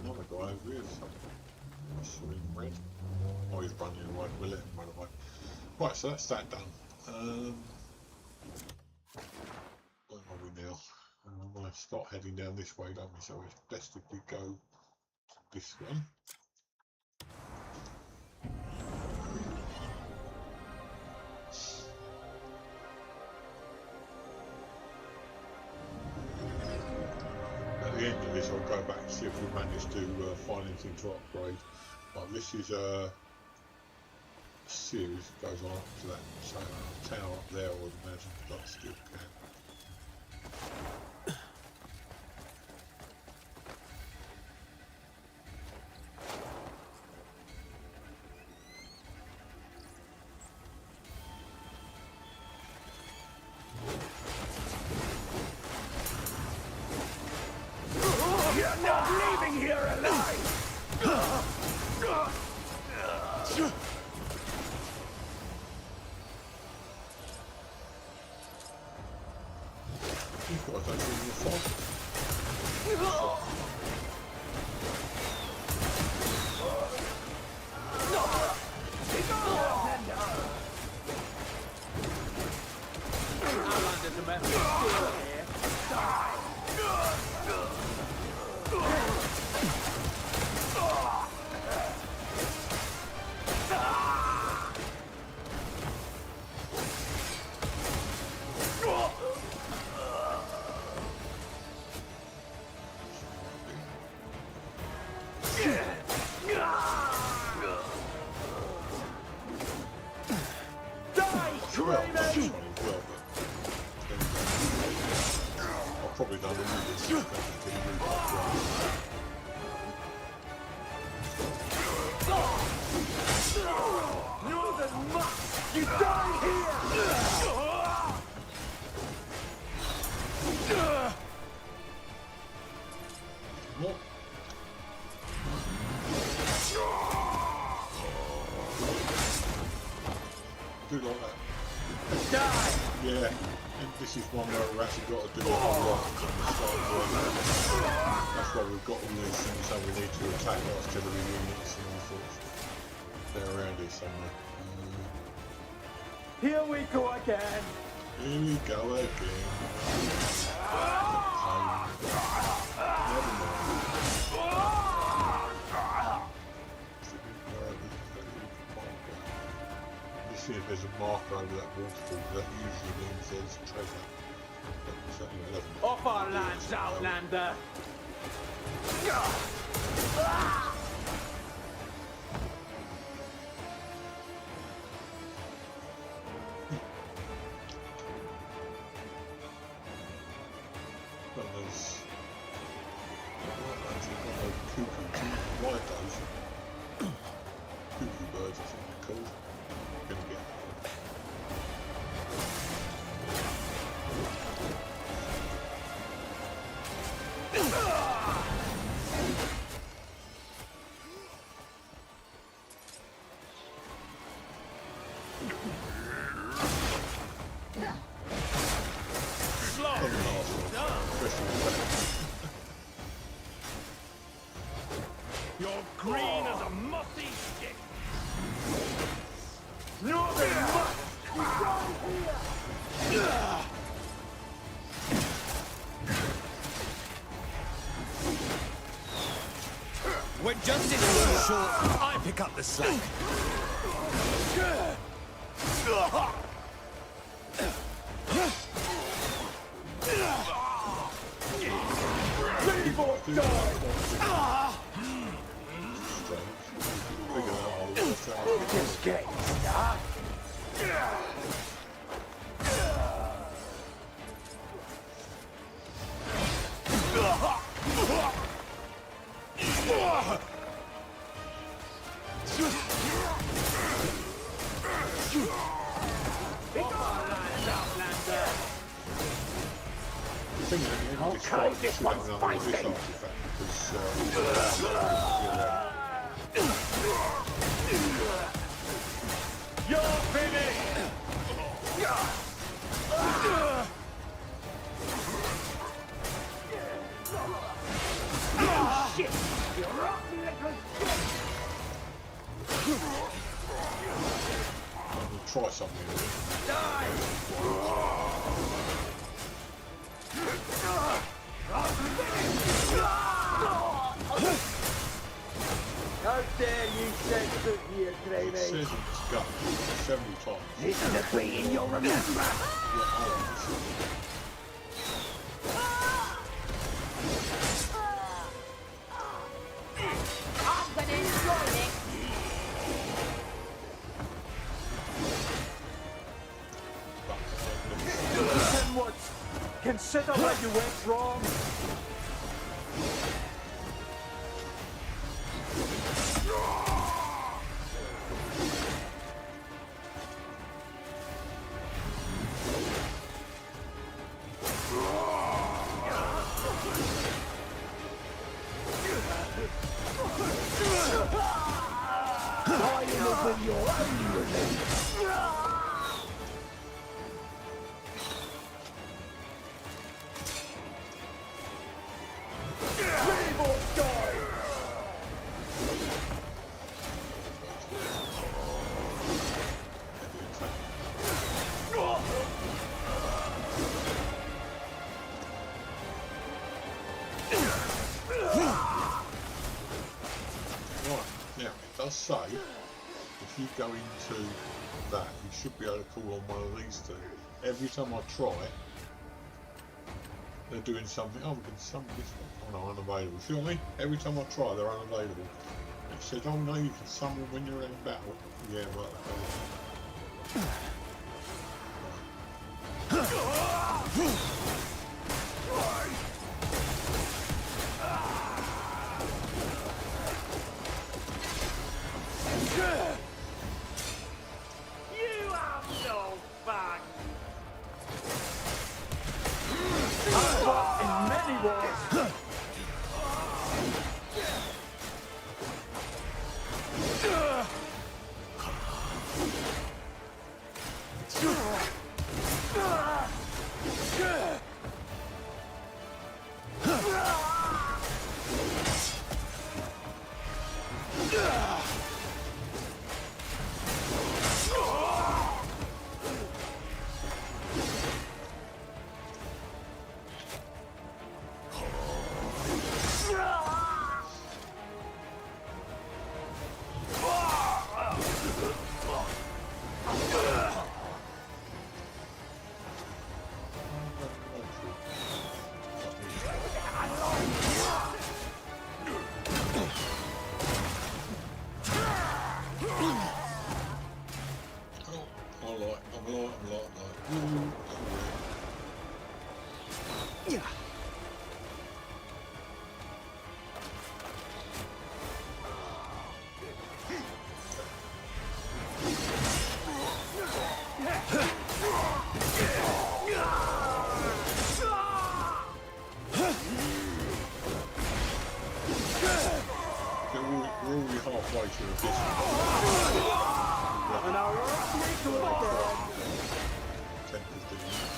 Another guy over here. I saw him red. Oh, he's running away. We'll let him run away. Right, so that's that done. Where are we now? We want to start heading down this way, don't we? So it's best if we go to this one. At the end of this, I'll go back and see if we manage to find anything to upgrade. But this is a series that goes on up to that tower up there, I would imagine, but I still can. You're not leaving here alive! These guys don't seem to fight. I'm under domestic steel here. Well, that's funny as well, but I've probably done all of this stuff until you move up right. Northern mutt! You die here! What? Do like that. Die! Yeah, and this is one where we've actually got to do a whole lot of stuff. That's why we've got all these things, so we need to attack artillery units and all sorts. They're around here somewhere. Here we go again! Here we go again. Never mind. See if there's a marker over that waterfall, that usually means there's treasure. But certainly it doesn't. Off our lands, Outlander! Well, there's actually got no cuckoo, white those. Cuckoo birds, I think they're called. Gonna get short, I pick up the slack. Leave or die! Just getting started. Okay, this one's spicy. You're finished! Shit! You're up, you little We'll try something. How dare you set foot here, It Gravy? says it's gut several times. This is a beating you'll remember. I'm gonna enjoy it. Then what? Consider where you went wrong. Dying of your own relief. Leave or die! Right, now it does say if you go into that, you should be able to call on one of these two. Every time I try it, they're doing something. Oh, we can summon this one. Oh no, unavailable. See what I mean? Every time I try, they're unavailable. It says, oh no, you can summon when you're in battle. Yeah, right. You have no fun! In many ways. We're already halfway through this. And I'll make you again. 10, 15 minutes.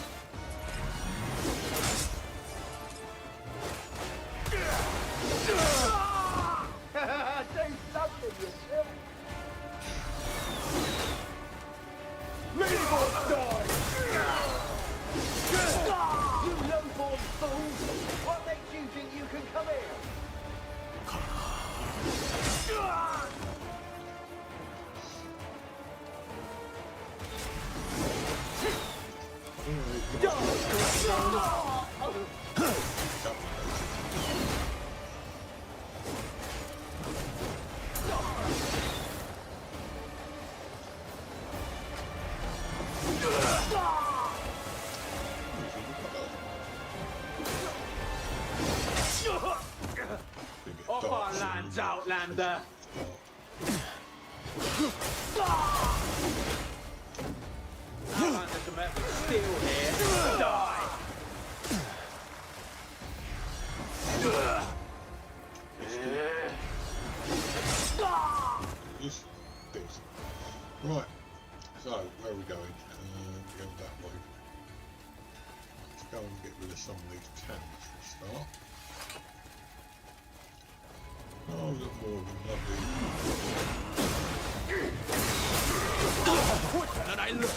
Off our lands, Outlander! Outlander's a method still here. Die! This bit. Right, so where are we going? Go that way. Let's go and get rid of some of these towns for a start. Oh, look more than lovely. And I look.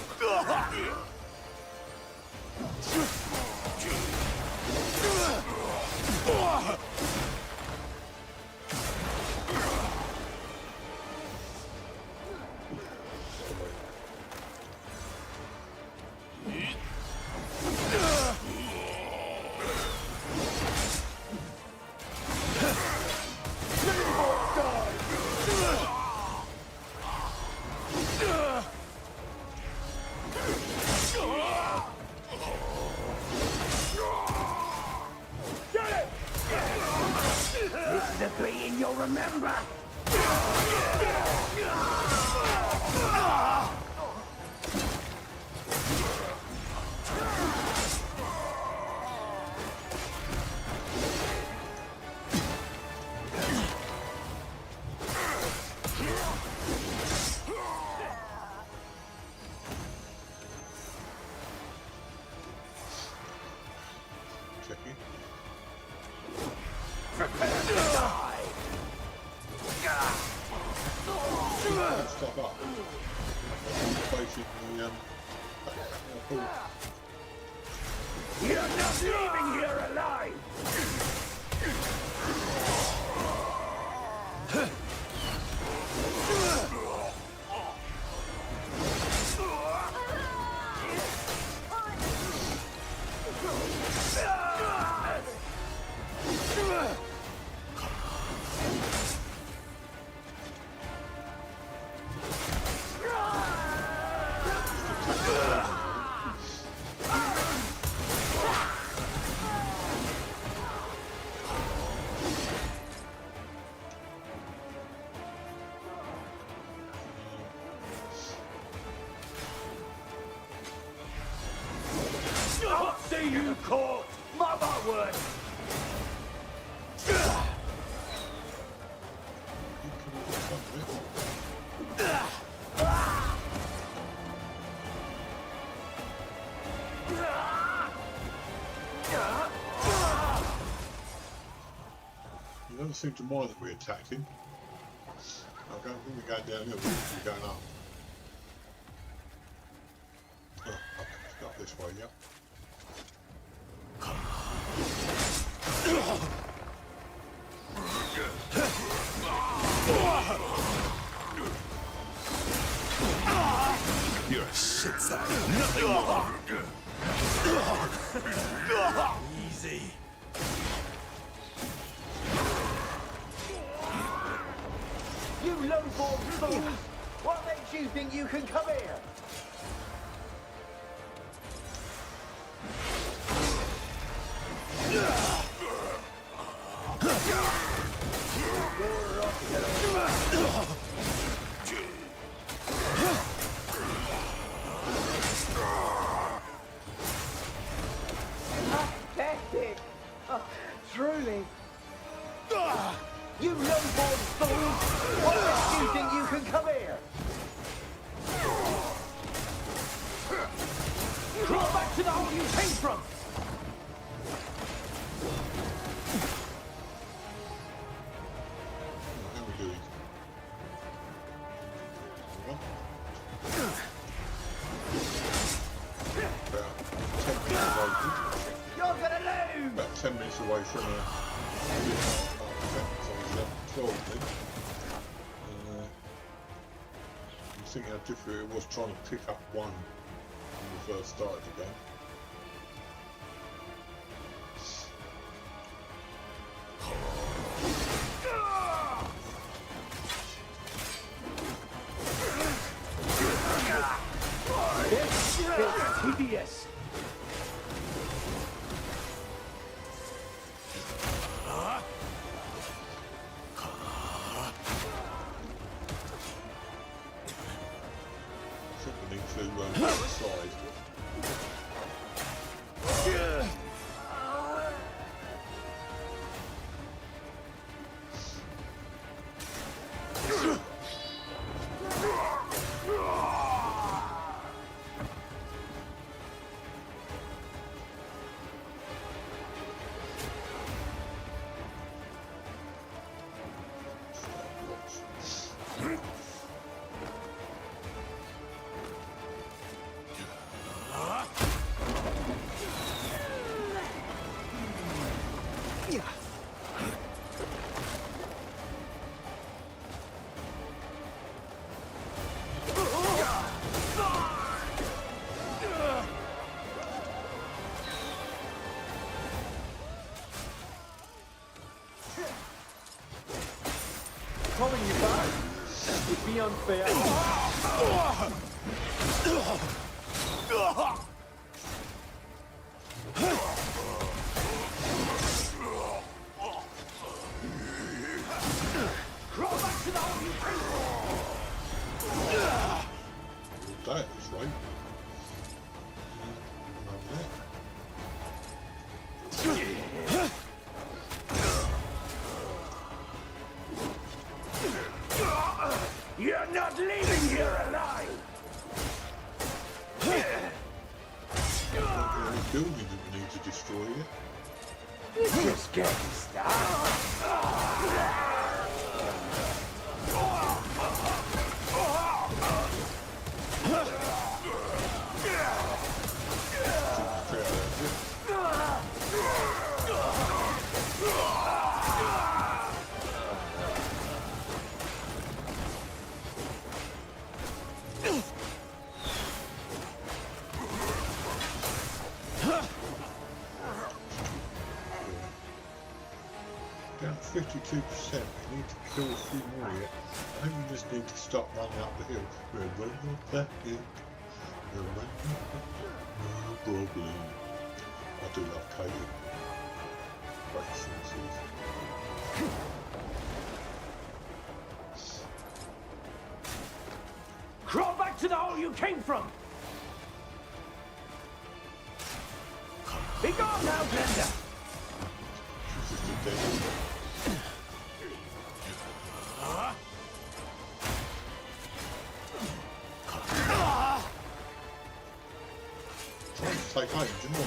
This is a beating you'll remember. Checking. Step up. Facing the pool. You're not leaving here alive. I'll see you caught. Mother word. He doesn't seem to mind that we attacked him. I don't think we're going downhill, we're going up. Oh, up this way, yeah. You're a shit sack. Nothing more. Easy. You low-born fools! What makes you think you can come here? Pathetic! Oh, truly. You low-born fools! What makes you think you can come here? Crawl back to the hole you came from! How are we doing? About 10 minutes away. You're gonna lose! About 10 minutes away from a 12 then. You think how difficult it was trying to pick up one when we first started the game. It's hideous. I think we need to go outside. Calling you back would be unfair. Crawl back to the hole you came from. That is right. You're not leaving here alive! There's a building that we need to destroy yet. You're just getting started. Down 52%. We need to kill a few more yet. I think we just need to stop running up the hill. We're running up that hill. We're running up that hill. No problem. I do love Katie. Great senses. Crawl back to the hole you came from! Be gone now, Grandad! She's just a dead. Trying to take aim, didn't we?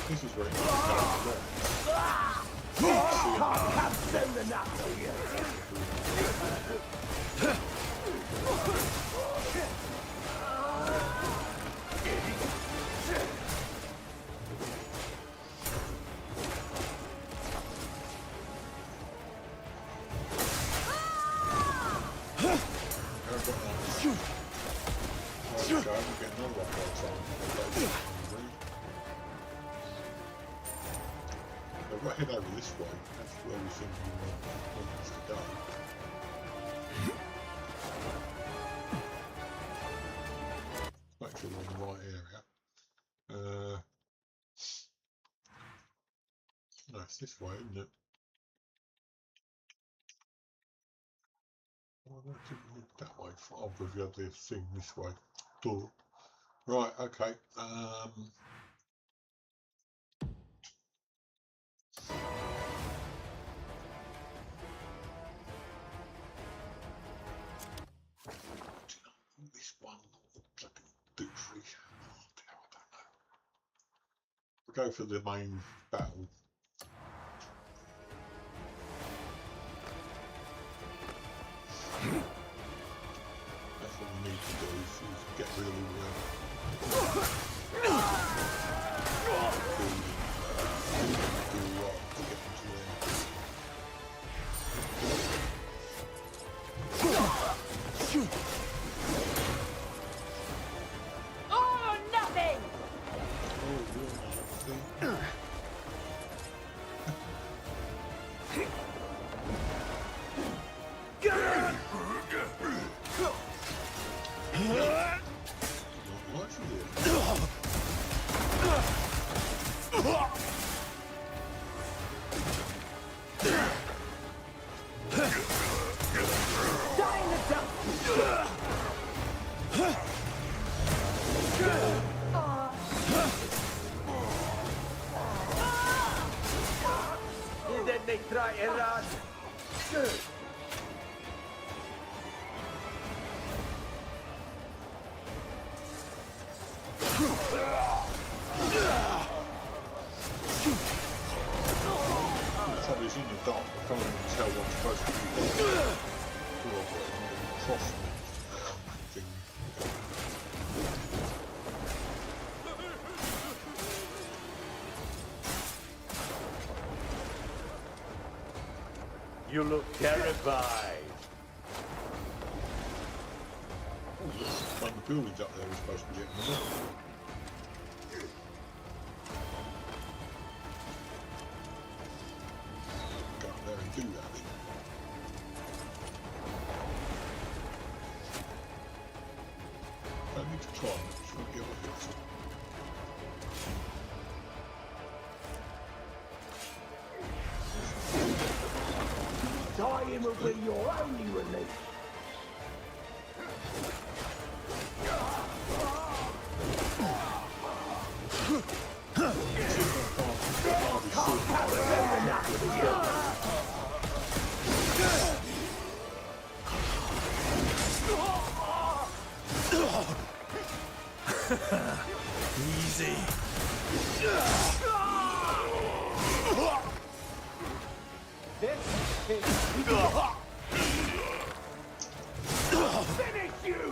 This is very nice. Can't have soon enough of you. There we go, we get another one by the time we go. So we'll head over this way. That's where we think we want us to go. Make sure we're in the right area. No, it's this way, isn't it? Why don't you look that way? I'll give you the thing this way. Door. Right, okay. This one, fucking doofy. Oh dear, I don't know. We'll go for the main battle. That's what we need to do, is get really do right to get into there. Oh, nothing! Oh, you're nothing. You didn't try to run. It's in the dark, I can't even tell what I'm supposed to be doing. Cross thing. You look terrified. One of the buildings up there is supposed to be getting them. Go up there and do that then. Don't need to try much, we'll get off it. Dying will be your only relief. Easy. Finish you!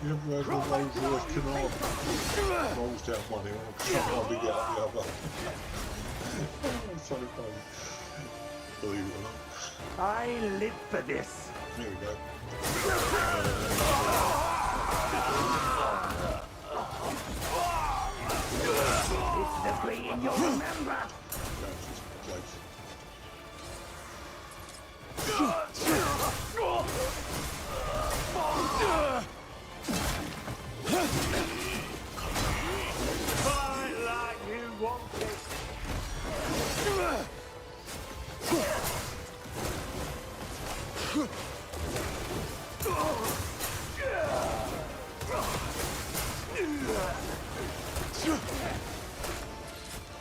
You ever heard of Rolls Royce Canard? Rolls down one hill and can't hardly get up the other. It's so funny. Believe it or not. I live for this. There we go. It's the beating you'll remember. That's just place. Fight like you want it.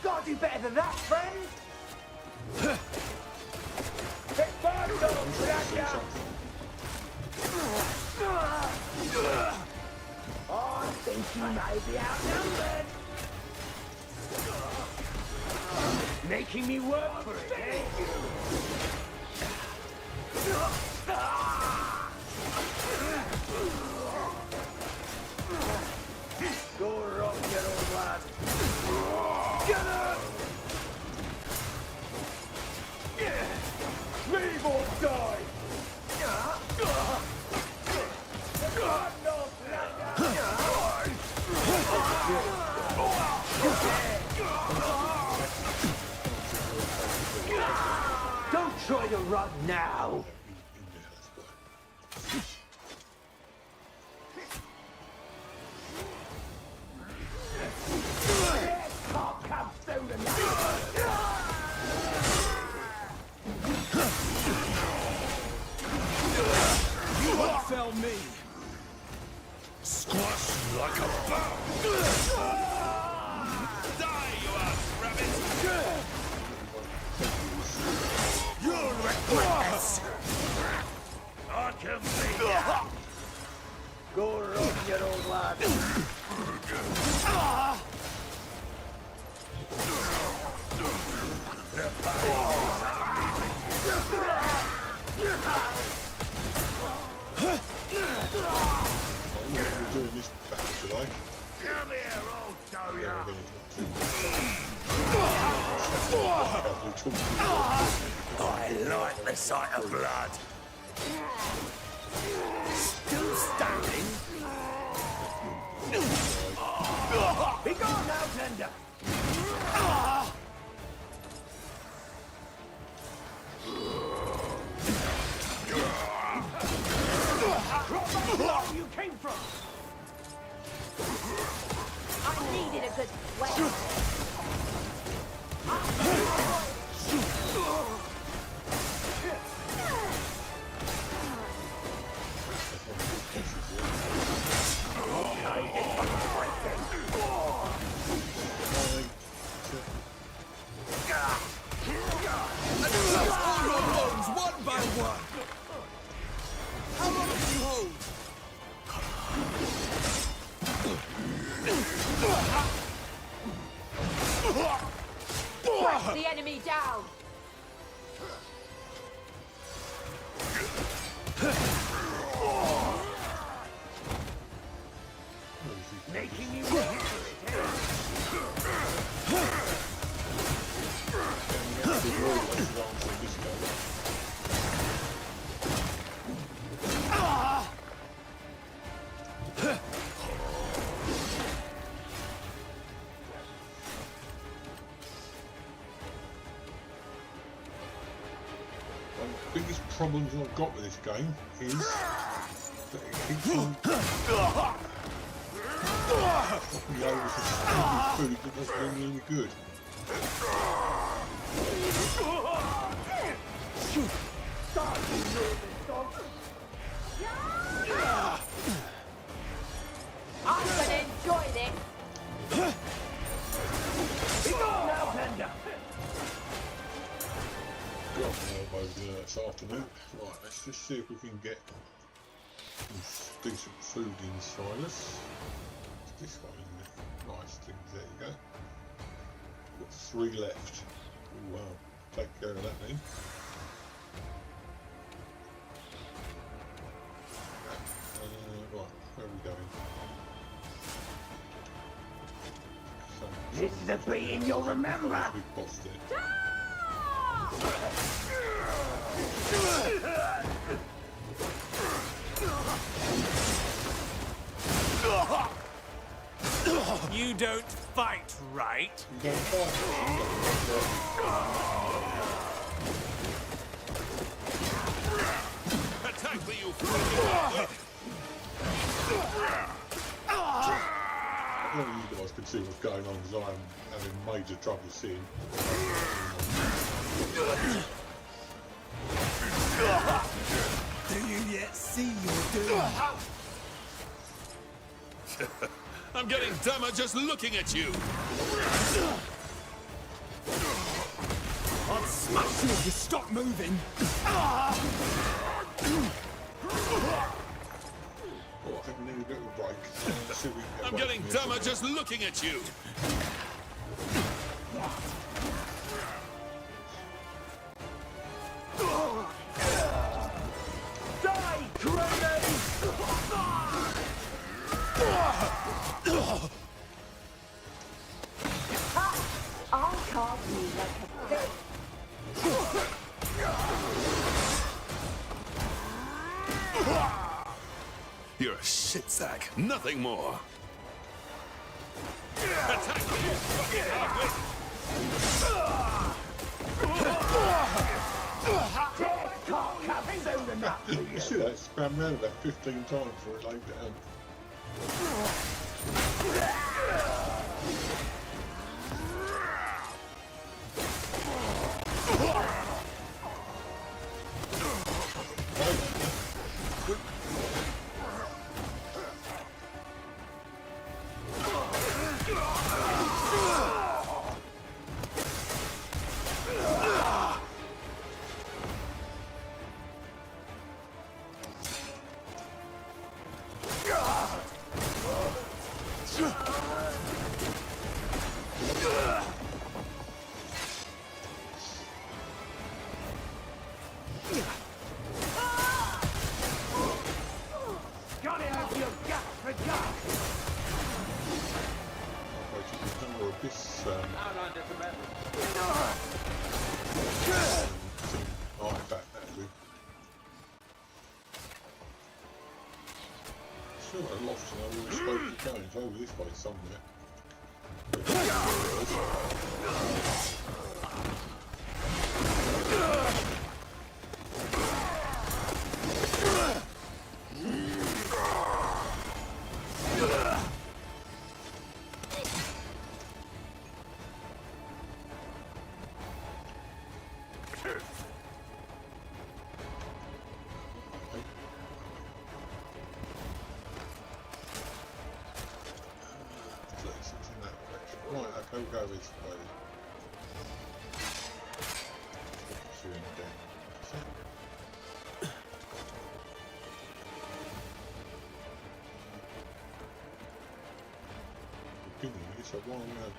Gotta do better than that, friend. It's fine, don't Grandad. I think you may be outnumbered. Making me work for it, eh? Go rock your old lad. Get up! Leave or die! try to run now. In there, that's why. Can't come through the You won't fell me. Squash like a bow. Die, you ass rabbit! You'll regret this. I can see. Go run, you old lad. We're doing this back today. Come here, I'll show Yeah, ya. we're going to I like the sight of blood. Still standing. Be gone now, tender. Where you came from? I needed a good sweat. All your bones, one by one. How long can you hold? Press the enemy down. Making you work. One of the biggest problems I've got with this game is that it keeps on popping me over for stupid food that doesn't do me any good. I'm gonna enjoy this. Be gone now, tender. Got my elbows this afternoon. Right, let's just see if we can get some decent food inside us. It's this one, isn't it? Nice things, there you go. We've got 3 left. Ooh, wow, take care of that then. Right, where are we going? So, This is a beating you'll remember. big boss there. You don't fight, right? Attack me, you fool! None of you guys can see what's going on because I'm having major trouble seeing. Do you yet see your doom? I'm getting dumber just looking at you. I'll smash you if you stop moving. Oh, I think we need a bit of a break. Let's see if we can get I'm away getting from here. dumber just looking at you. Die, Grandad! I'll carve you like a fish. You're a shit sack, nothing more. Attack me, you fucking halfwit! Death can't come soon enough for You you. see that? It spam round about 15 times before it laid down. Got it out your gut for gut. More of this Outlander to metal. artifact that we still got a lot to know where we're supposed to go. It's over this way somewhere. Right, okay, we'll go this way. Pursuing down. We've been here, so why we have...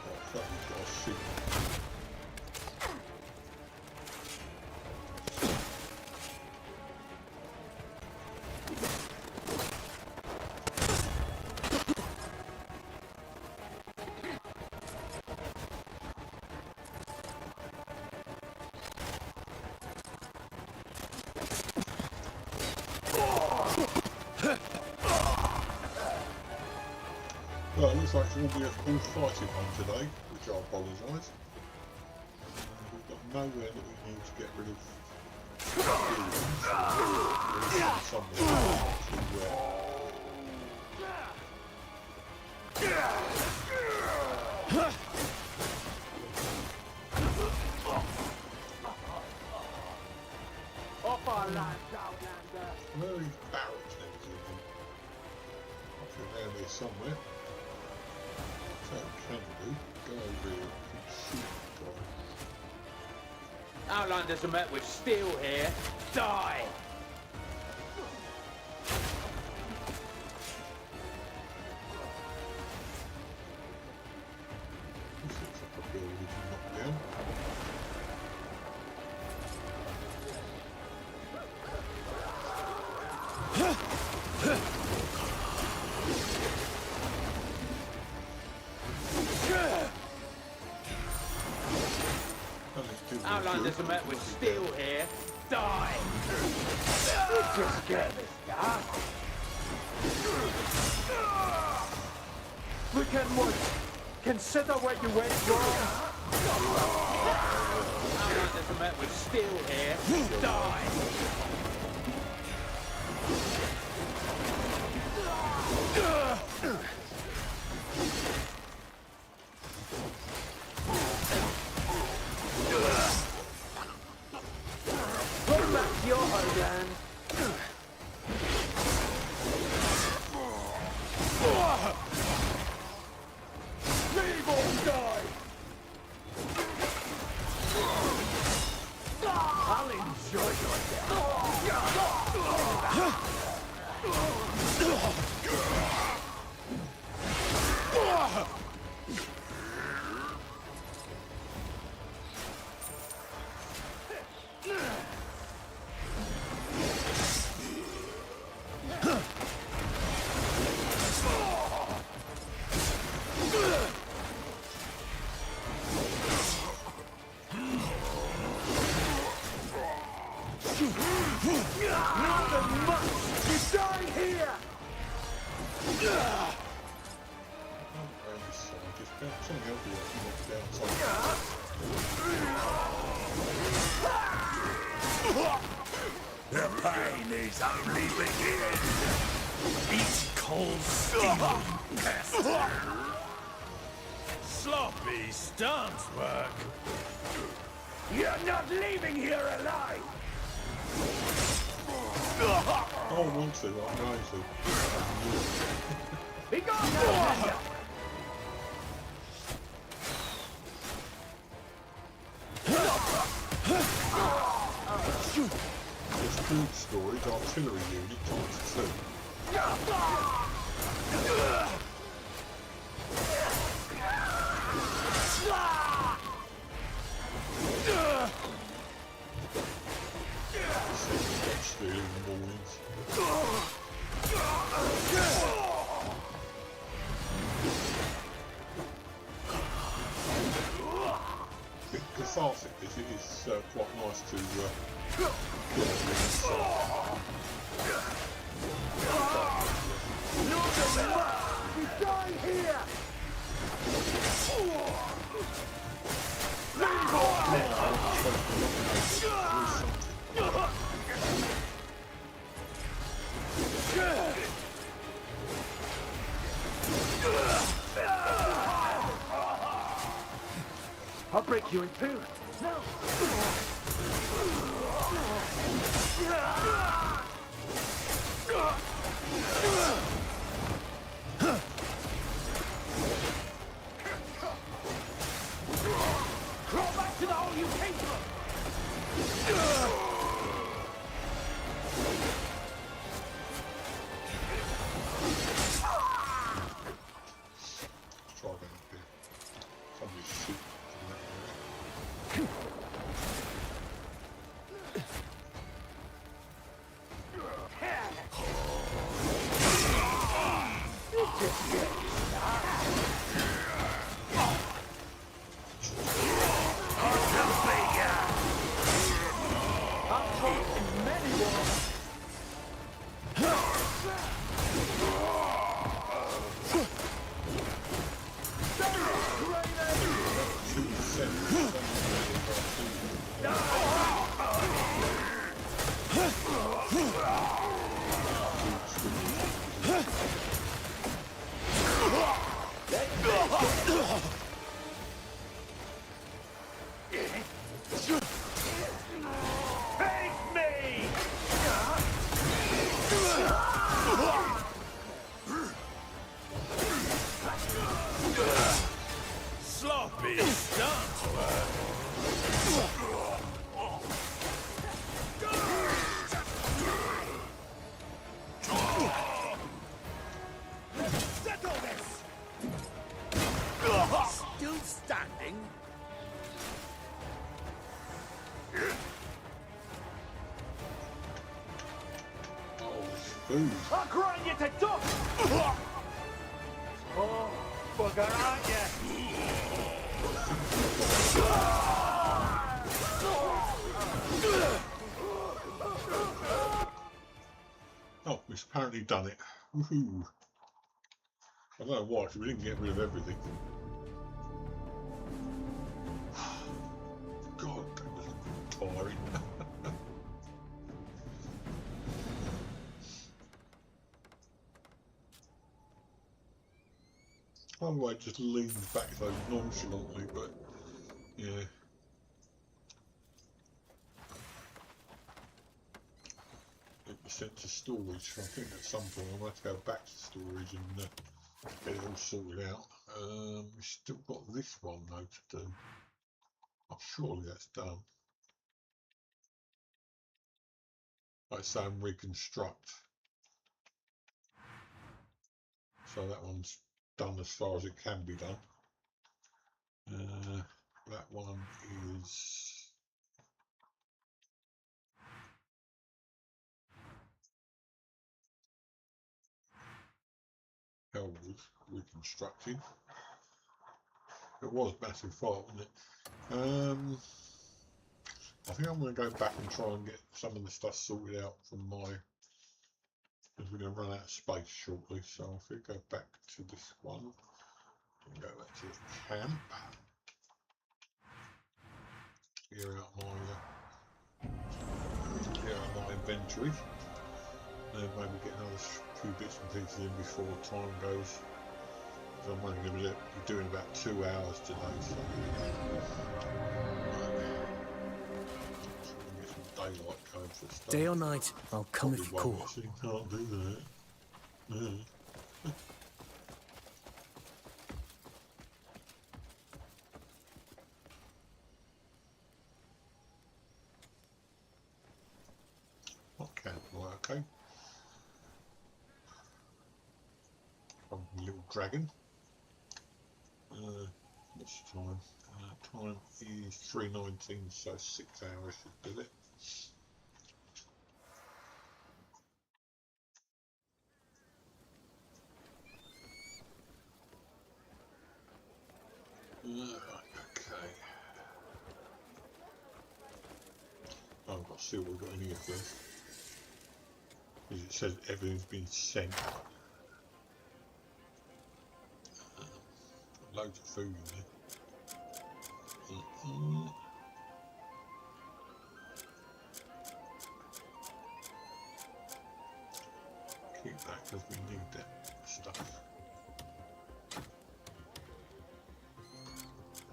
Oh, fuck, we've got to shoot. Well, it looks like it's all be a full fighting one today, which I apologise. We've got nowhere that we need to get rid of. Off our land, Outlander. Where are these barracks and everything? I think they're there somewhere. So can do. Go over here and shoot the guy. Outlanders are met with steel here. Die! This looks like a building we can knock down. Outlanders are met with steel here. Die! Just get this done. Look at what. Consider what you went wrong. Outlanders are met with steel here. Die! Go back to your homeland. Leave or die! I'll enjoy your death. Something else you want to knock down. The pain is only beginning. Eat cold steel, pest. Sloppy stance work. You're not leaving here alive. I want to, I'm going to. Be gone now! This food storage artillery unit times 2. Stealing in the mornings. It's cathartic, it is quite nice to get You die here! I'll break you in two. No. Crawl back to the hole you came from. try going up here. Somebody's shooting from that Sloppy stance work. Settle this! Still standing? Oh, food. I'll grind you to dust! Oh, bugger, aren't you? Oh, it's apparently done it. Woohoo! I don't know why, because we didn't get rid of everything. God, that was tiring. I don't know why it just leans back so nonchalantly, but yeah. It was sent to storage, so I think at some point I'll have to go back to storage and get it all sorted out. We've still got this one though to do. Oh, surely that's done. Like saying reconstruct. So that one's done as far as it can be done. That one is Hellwood reconstructing. It was massive fire, wasn't it? I think I'm going to go back and try and get some of the stuff sorted out from my, because we're going to run out of space shortly. So if we go back to this one, Go back to the camp. Clear out my inventory. And maybe get another few bits and pieces in before time goes. So I'm only going to be doing about 2 hours today. So get some daylight going for a start. Day or night, I'll come if you Probably call. won't, actually. Can't do that. Yeah. Okay, right, okay. Little dragon. What's the time? Time is 3:19, so 6 hours should do it. Okay. I've got to see what we've got in here first. Because it says everything's been sent. Loads of food in there. Keep that because we need that stuff.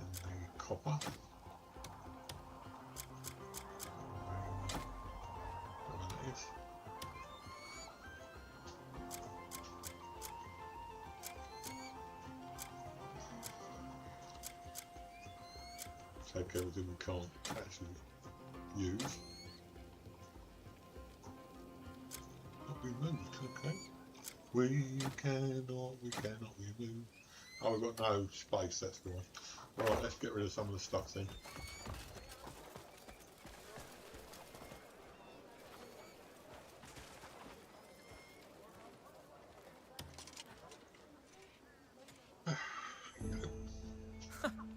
And the copper. Whatever that is. Take everything we can't actually use. Not be moved, okay. We cannot be moved. Oh, we've got no space, that's good. Right, let's get rid of some of the stuff then.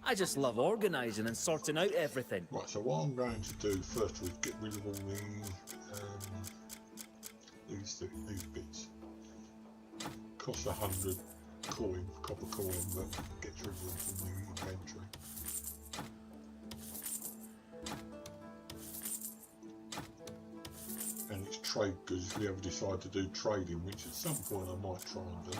I just love organising and sorting out everything. Right, so what I'm going to do first is get rid of all these bits. Costs 100 copper coin, but gets rid of them from the inventory. And it's trade goods if we ever decide to do trading, which at some point I might try and do.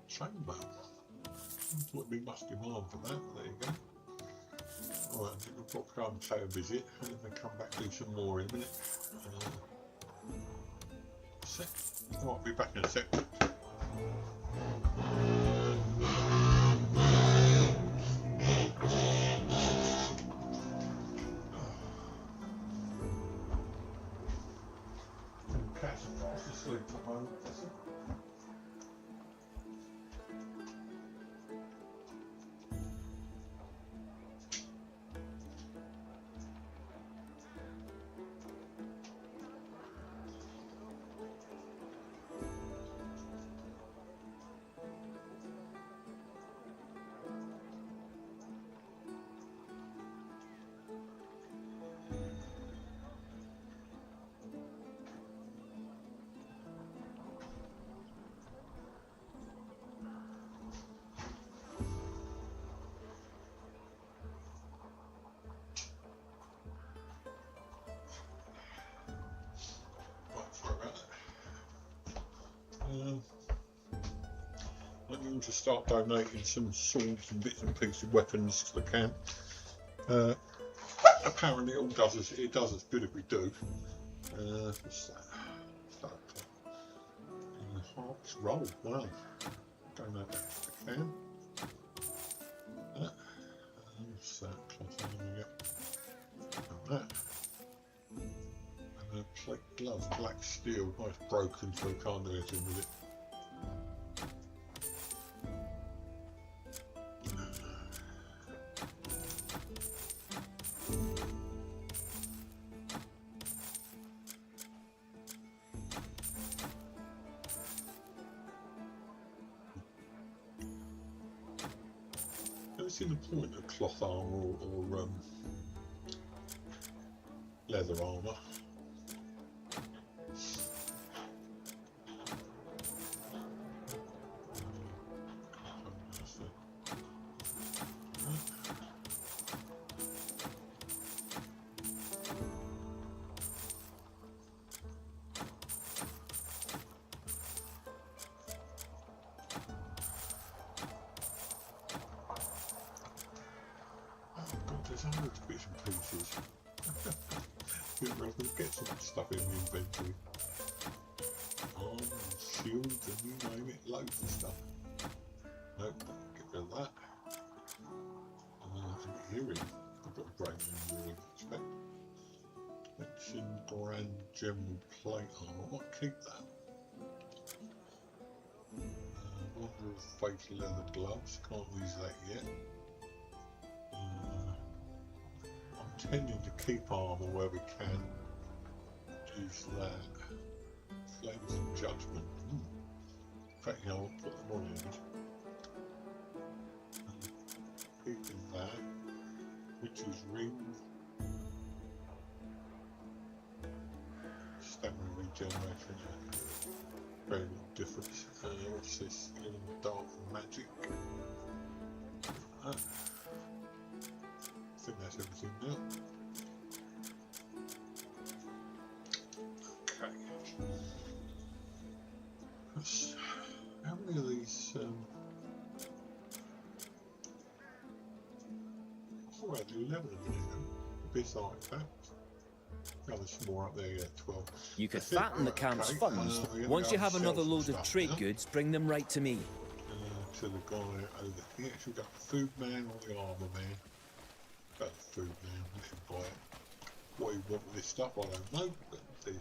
Chamber. Thought we must demand for that, but there you go. Alright, we'll probably go and pay a visit and then come back and do some more in a minute. I'll be back in a sec. Cat's fast asleep at the moment, that's it. I need to start donating some swords and bits and pieces of weapons to the camp. Apparently it does as good as we do. What's that? Hearts roll, wow. Donate that to the camp. What's that? That. And a plate glove, black steel. Oh, it's broken, so we can't do anything with it. don't see the point of cloth armour or leather armour. There's hundreds of bits and pieces. Didn't realise we'd get so much stuff in the inventory. Arms, shields, and you name it, loads of stuff. Nope, get rid of that. I think hearing. I've got a great hearing, I expect. Mention Grand General Plate Armor. I might keep that. Wonder of Fate leather gloves. Can't use that yet. I'm tending to keep armour where we can. Use that. Flames of Judgment. In fact, you know, I'll put them on in. Keeping that. Witch's Ring. Stamina regeneration. Very little difference. What's this? Dark Magic. I think that's everything now. Okay. How many of these? Oh, I had 11 of them. Bits artifact. Oh, there's some more up there, yeah, 12. You could fatten the camp's funds. Once you have another load of trade goods, bring them right to me. To the guy over here. Should we go the food man or the armour man? Go the food man, we should buy it. What you want with this stuff, I don't know, but there you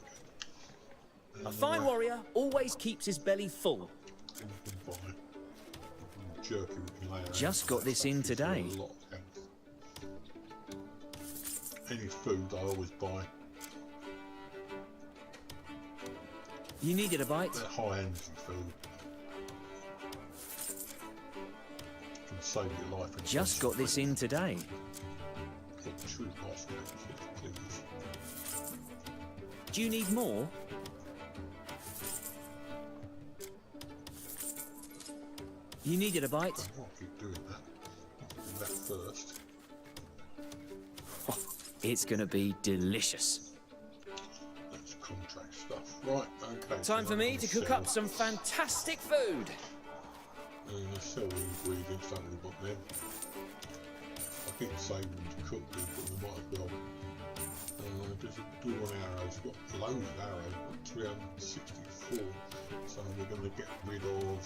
go. A fine warrior always keeps his belly full. And we can buy jerky we can lay around. Just got this in today. A lot of health. Any food I always buy. You needed a bite? They're high energy food. Can save your life. Just got this in today. True loss, please. Do you need more? You needed a bite? I'll keep doing that. I'll do that first. Oh, it's gonna be delicious. That's contract stuff. Right, okay. Time for me to cook up some fantastic food. Sell the ingredients, don't we want them? I keep saving them to cook with, but we might as well. Just do on arrows. We've got loads of arrows, got 364. So we're going to get rid of.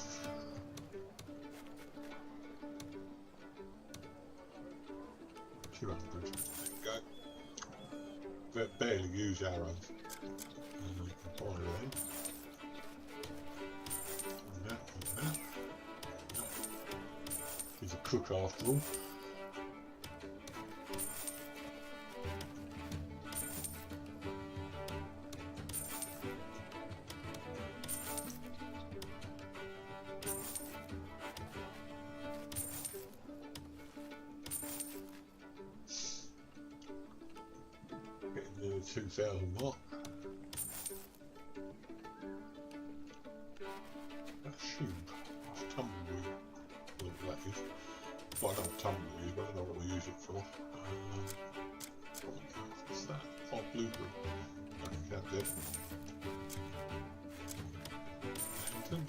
There we go. We barely use arrows. We can buy them. And that, and that. He's a cook after all. Getting near the 2,000 mark. That's shoe. That's tumbleweed. That is. Well, I know what tumbleweed is, but I don't know what we use it for. What's that? Oh, blueberry. I think that's it. Lantern.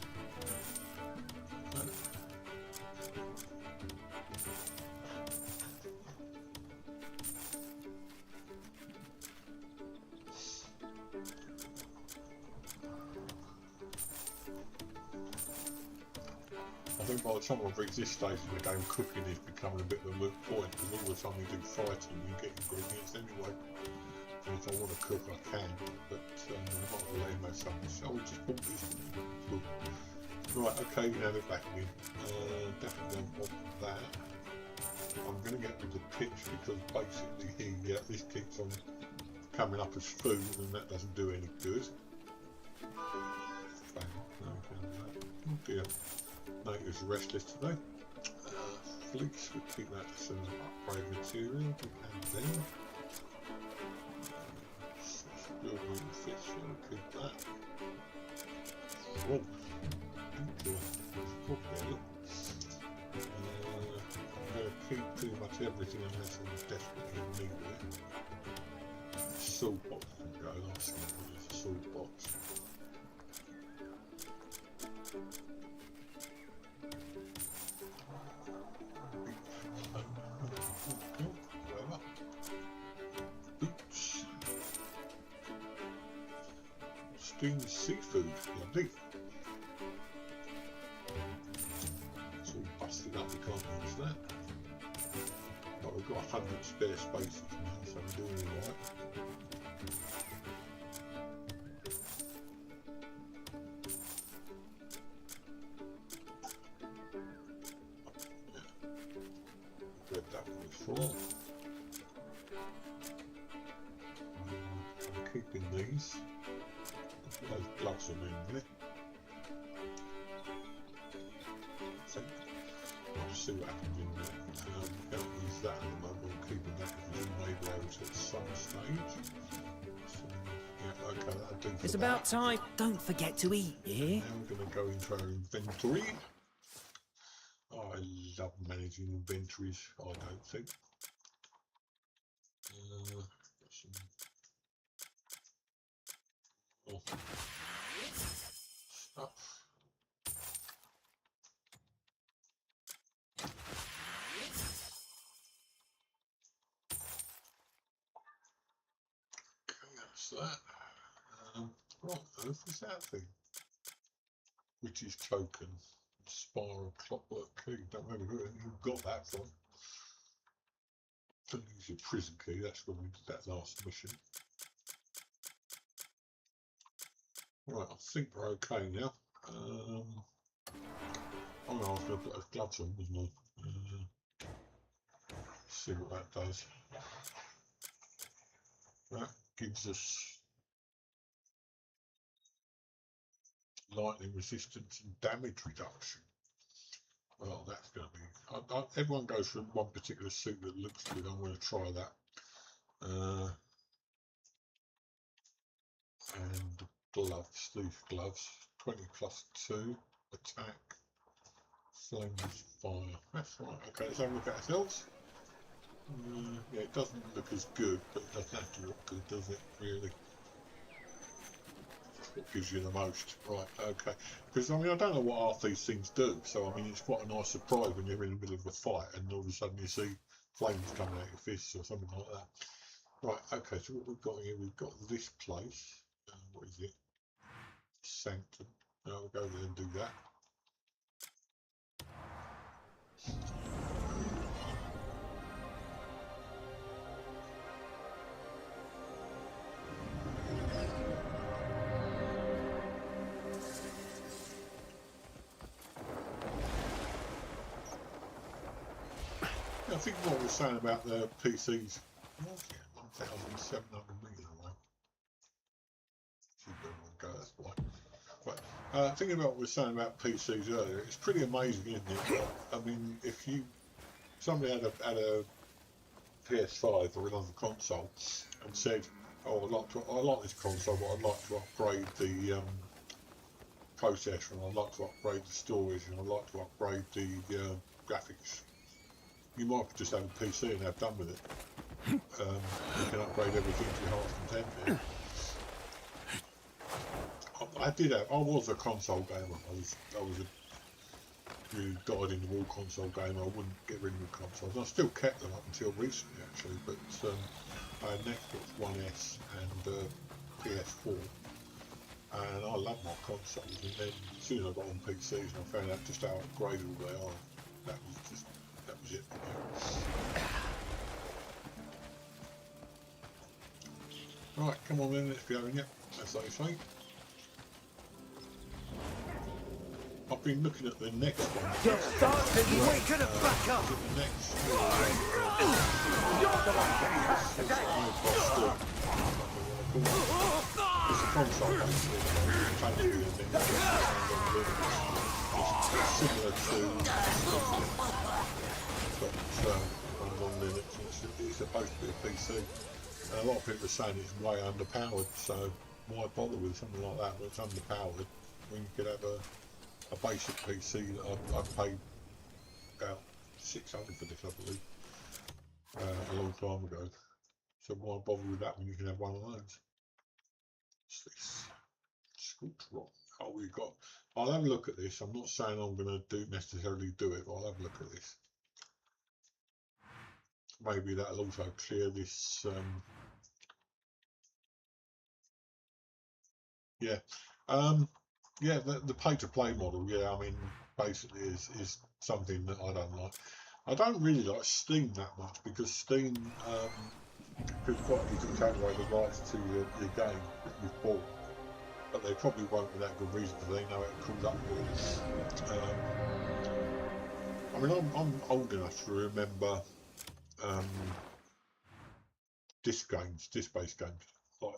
I think by the time I've reached this stage of the game, cooking is becoming a bit of a moot point, because all the time you do fighting, you get ingredients anyway. And if I want to cook, I can, but I'm not going to let him have something. So I'll just put this in. Right, okay, you can have it back again. Definitely don't want that. I'm going to get rid of the pitch, because basically this keeps on coming up as food, and that doesn't do any good. Oh dear. Natives restless today. fleece, we keep that as an upgrade material, we can then. Still with the fish, we'll keep that. Whoa, probably look. I'm going to keep pretty much everything unless I'm desperately in need of it. Salt box can go, last one is a salt box. Boots. Steamed seafood, lovely. It's all busted up, we can't use that. But we've got 100 spare spaces now, so we're doing alright. Read that one before. I'm keeping these. Those gloves are in there. So I'll just see what happens in there. Don't use that at the moment. We're keeping that because we may be able to at some stage. So, yeah, okay, that'll do for It's that. about time. Don't forget to eat, you hear? Now we're going to go into our inventory. I love managing inventories, I don't think. Got some stuff. Okay, that's that. Right, what's that thing? Witch's token, spiral clockwork key. Don't remember who you got that from. Don't use your prison key. That's when we did that last mission. Right, I think we're okay now. Oh no, I was going to put those gloves on, wasn't I? See what that does. That gives us lightning resistance and damage reduction. Well, that's going to be... everyone goes for one particular suit that looks good. I'm going to try that. And gloves, these gloves. 20 plus 2. Attack. Flames, fire. That's right. Okay, let's have a look at ourselves. Yeah, it doesn't look as good, but it doesn't have to look good, does it, really? What gives you the most? Right, okay. Because, I mean, I don't know what half these things do, so, I mean, it's quite a nice surprise when you're in the middle of a fight and all of a sudden you see flames coming out your fists or something like that. Right, okay, so what we've got here, we've got this place. What is it? Sanctum. Now we'll go there and do that. I think what we're saying about the PCs, 1,700 million away. Go, that's why. Right. Thinking about what we were saying about PCs earlier, it's pretty amazing, isn't it? I mean, if somebody had a PS5 or another console and said, "Oh, I like this console, but I'd like to upgrade the processor, and I'd like to upgrade the storage, and I'd like to upgrade the graphics." You might just have a PC and have done with it. You can upgrade everything to your heart's content. I was a console gamer. I was a really dyed-in-the-wall console gamer. I wouldn't get rid of the consoles. I still kept them up until recently, actually. But I had an Xbox One S and PS4, and I love my consoles. And then as soon as I got on PCs and I found out just how upgradable they are, that was it for me. Right, come on then, let's be going, yeah, as they say. I've been looking at the next one. You're starting, we're gonna back up! The next You're the one getting hurt today! it's a console basically, it's similar to a PC. And a lot of people are saying it's way underpowered, so why bother with something like that when it's underpowered when you could have a basic PC that I paid about 600 for this, I believe, a long time ago. So why bother with that when you can have one of those? What's this? Scorch rock. Oh, we've got. I'll have a look at this. I'm not saying I'm going to necessarily do it, but I'll have a look at this. Maybe that'll also clear this. Yeah, yeah. The pay-to-play model. Yeah, I mean, basically is something that I don't like. I don't really like Steam that much because Steam, because quite easy to take away the rights to your game that you've bought. But they probably won't without good reason because they know it comes up with. I mean, I'm old enough to remember disc-based games,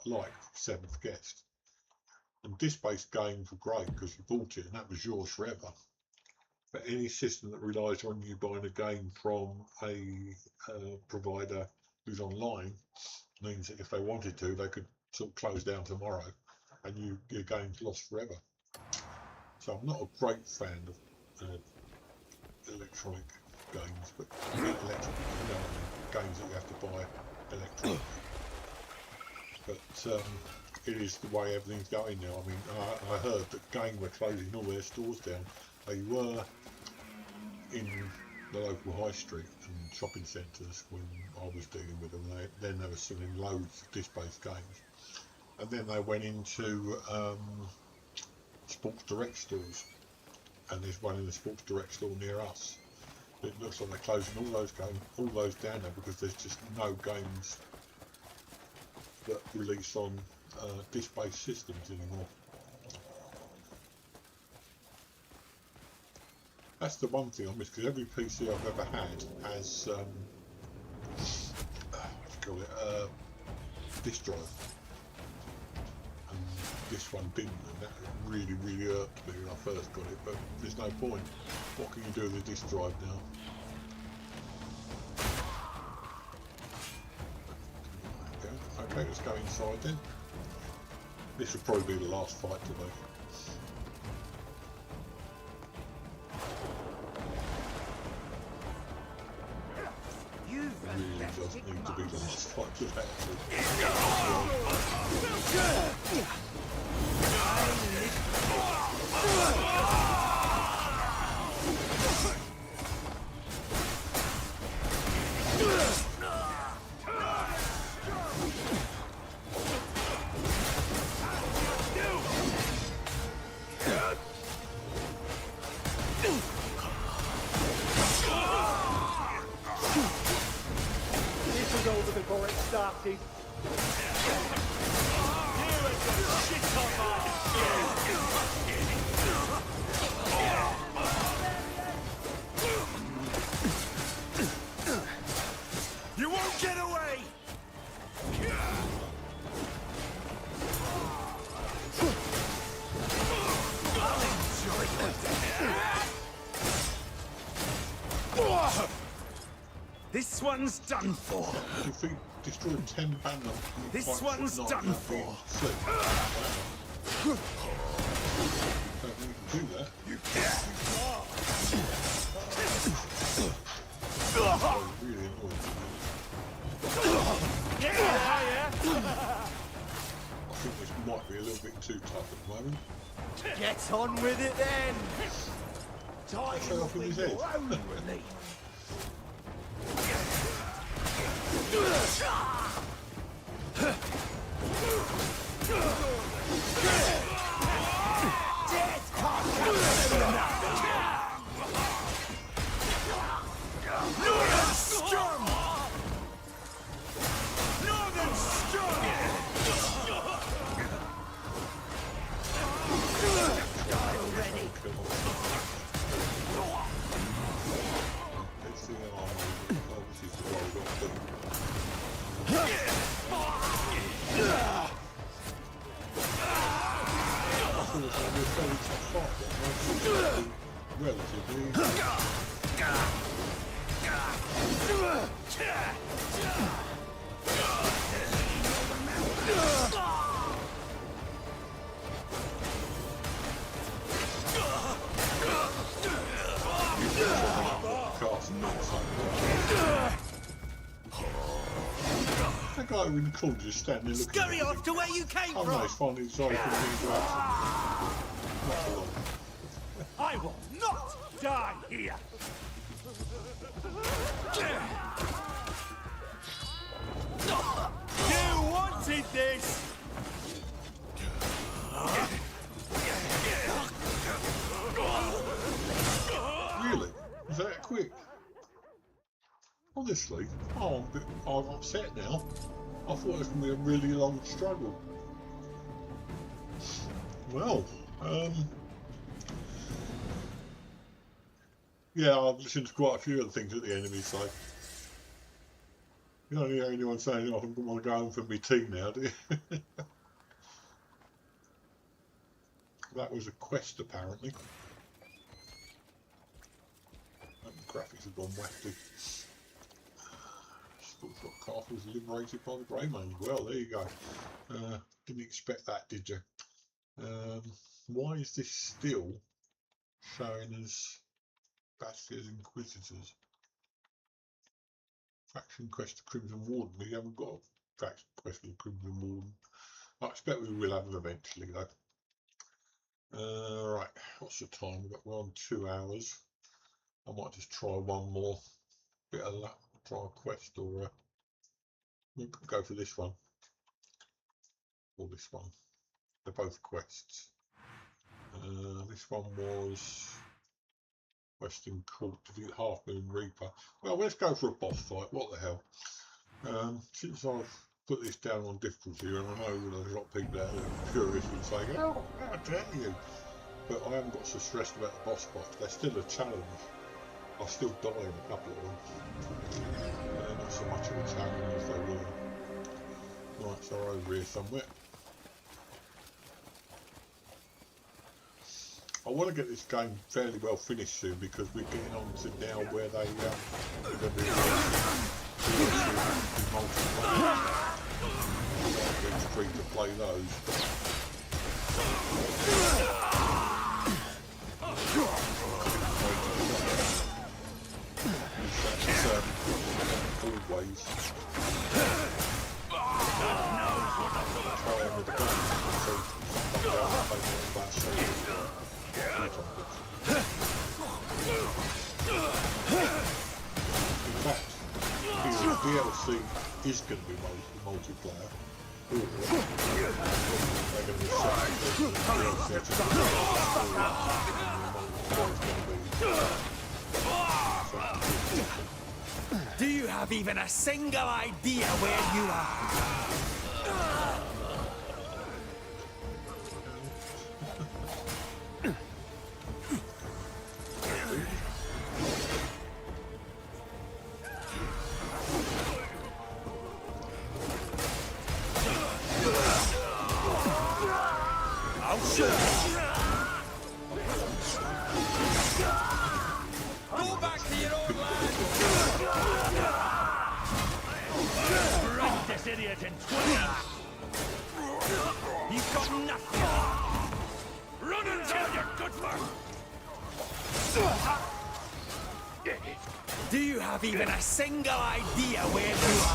like Seventh Guest. And disc-based games were great because you bought it and that was yours forever. But any system that relies on you buying a game from a provider who's online means that if they wanted to, they could sort of close down tomorrow and your game's lost forever. So I'm not a great fan of electronic games, but games that you have to buy electronically. But it is the way everything's going now. I mean, I heard that Game were closing all their stores down. They were in the local high street and shopping centres when I was dealing with them. Then they were selling loads of disc-based games. And then they went into Sports Direct stores, and there's one in the Sports Direct store near us. It looks like they're closing all those down now because there's just no games that release on disc-based systems anymore. That's the one thing I miss, because every PC I've ever had has what do you call it, disc drive. And this one didn't, and that really irked me when I first got it, but there's no point. What can you do with a disc drive now? Okay, let's go inside then. This will probably be the last fight today. Really does need to be the last fight today. Before it started. You won't get away! I'll enjoy it. This one's done for. If we destroy 10 banner, this one's done for. Don't need to do that. You can't. Oh, really annoying. I think this might be a little bit too tough at the moment. Get on with it then! Time Fell off in his head. That guy in the corner just standing there looking. Scurry off to where you came Oh from! no, it's finally decided to into action. Not for long. I will not die here! You wanted this! Really? Was that quick? Honestly, I'm upset now. I thought it was going to be a really long struggle. Well, yeah, I've listened to quite a few of the things that the enemy say. You don't hear anyone saying, "Oh, I want to go home for my tea now," do you? That was a quest, apparently. And the graphics have gone wafty. Castle was liberated by the Greyman. Well, there you go. Didn't expect that, did you? Why is this still showing as Bastia's Inquisitors? Faction quest to Crimson Warden. We haven't got a faction quest to Crimson Warden. I expect we will have them eventually, though. Right, what's the time? We're on 2 hours. I might just try one more bit of luck, try a quest, or we could go for this one or this one. They're both quests. This one was Western Court to defeat Half Moon Reaper. Well, let's go for a boss fight. What the hell? Since I've put this down on difficulty, and I know there's a lot of people out there curious and saying, "Oh, how dare you!" But I haven't got so stressed about the boss fights. They're still a challenge. I'll still die in a couple of them. Not so much of a challenge as they were. Right, so we're over here somewhere. I want to get this game fairly well finished soon because we're getting on to now where they multiplayer. It's free to play those. Always. In fact, the DLC is going to be multiplayer. They're going to be Do you have even a single idea where you are? I'll show you. Go back to your own land. Break this idiot in twain. He's got nothing. Run until you're good for. Do you have even a single idea where you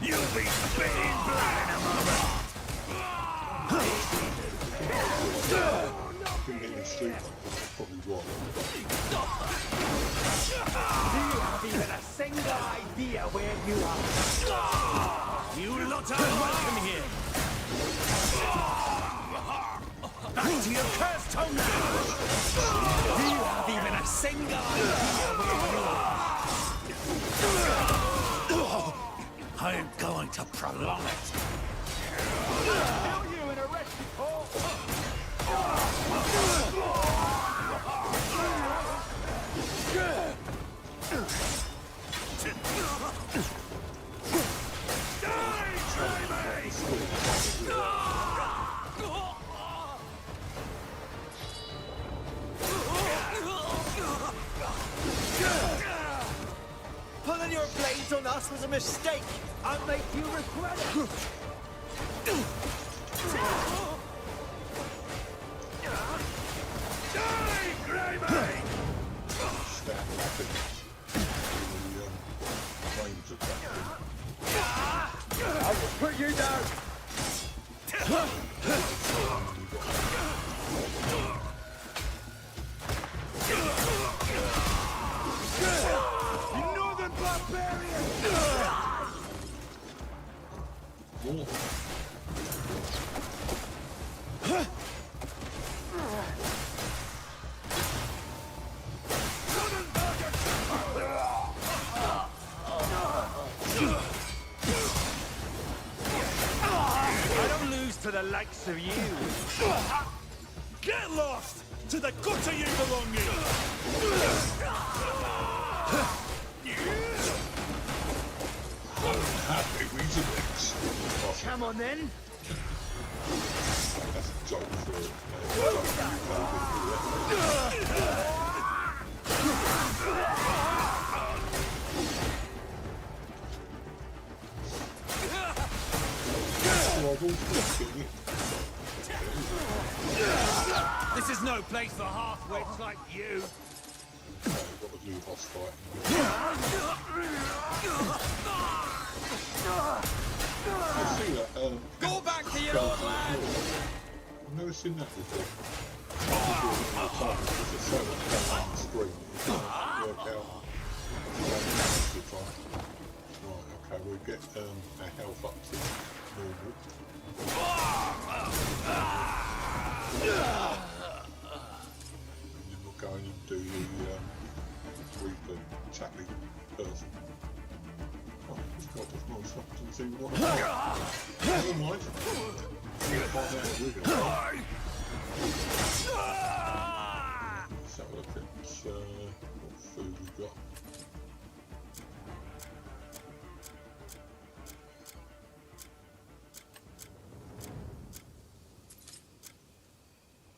You'll be spitting blood in a moment. Probably what? Do you have even a single idea where you are? You lot are welcome here. Back to your cursed homeland. Do you have even a single idea where you are? I'm going to prolong it. Kill you in a rescue call. Quit on us was a mistake. I'll make you regret it. Die, Grandad! Stand back and the flames attack. I will put you down. You northern barbarian! More. I don't lose to the likes of you. Get lost to the gutter you belong in. Happy Weetabix. Come on then. That's a joke for This is no place for half-wits like you. Got to do boss fight. I see that. Go back to your old land! I've never seen that before. It's a show that's on the screen. You can't work out the time. Right, okay, we'll get our health up to normal. And then we'll go in and do the Reaper tackling person. Oh, this guy does not stop to see what I'm doing. Never mind. We'll find out what we're going to do. Let's have a look at what food we've got.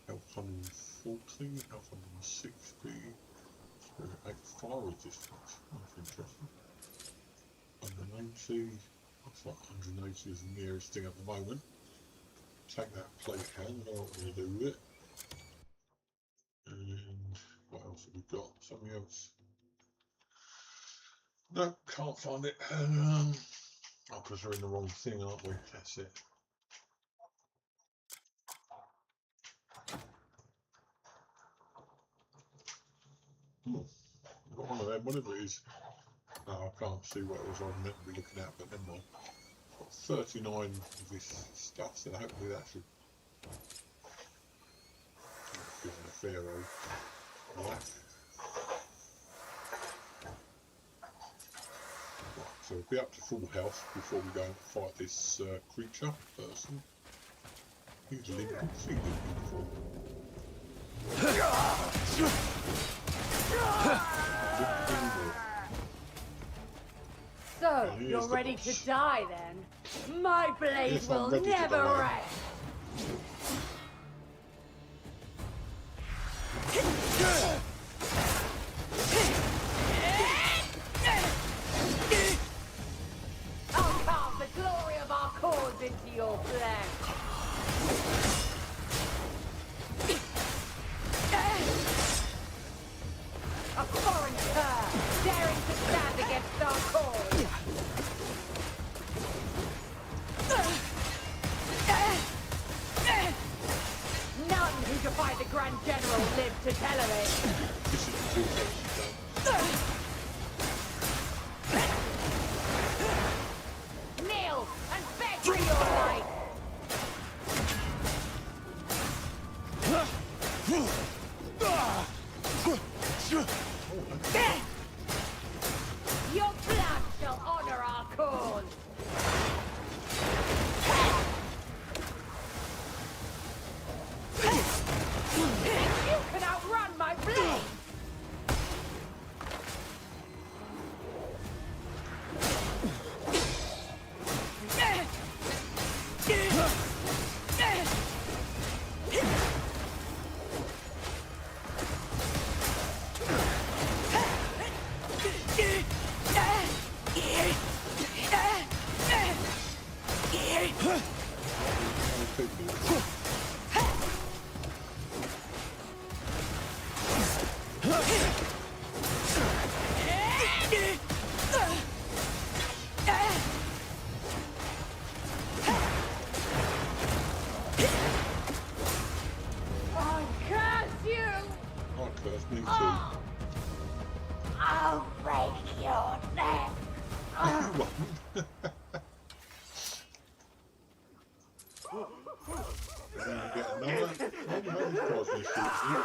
Health 140, health 160, 8 fire resistance. That's interesting. 180, looks like 180 is the nearest thing at the moment. Take that plate hand, I know what we're going to do with it. And what else have we got? Something else? No, can't find it. Oh, because we're in the wrong thing, aren't we? That's it. I've got one of them, whatever it is. No, I can't see what it was I was meant to be looking at, but never mind. I've got 39 of this stuff, so hopefully that should give them a fair old whack. Right, so we'll be up to full health before we go and fight this creature person. He's limping, see him before. So, you're ready to die then? My blade Yes, I'm will ready to never die. rest! I'll carve the glory of our cause into your flesh! A foreign cur, daring to stand against our cause! None who defy the Grand General live to tell of it! This is too close. Kneel and beg for your life! Your blood shall honor our cause! You can outrun my blade! I'll break your neck. Get another. Oh, those guys are shooting.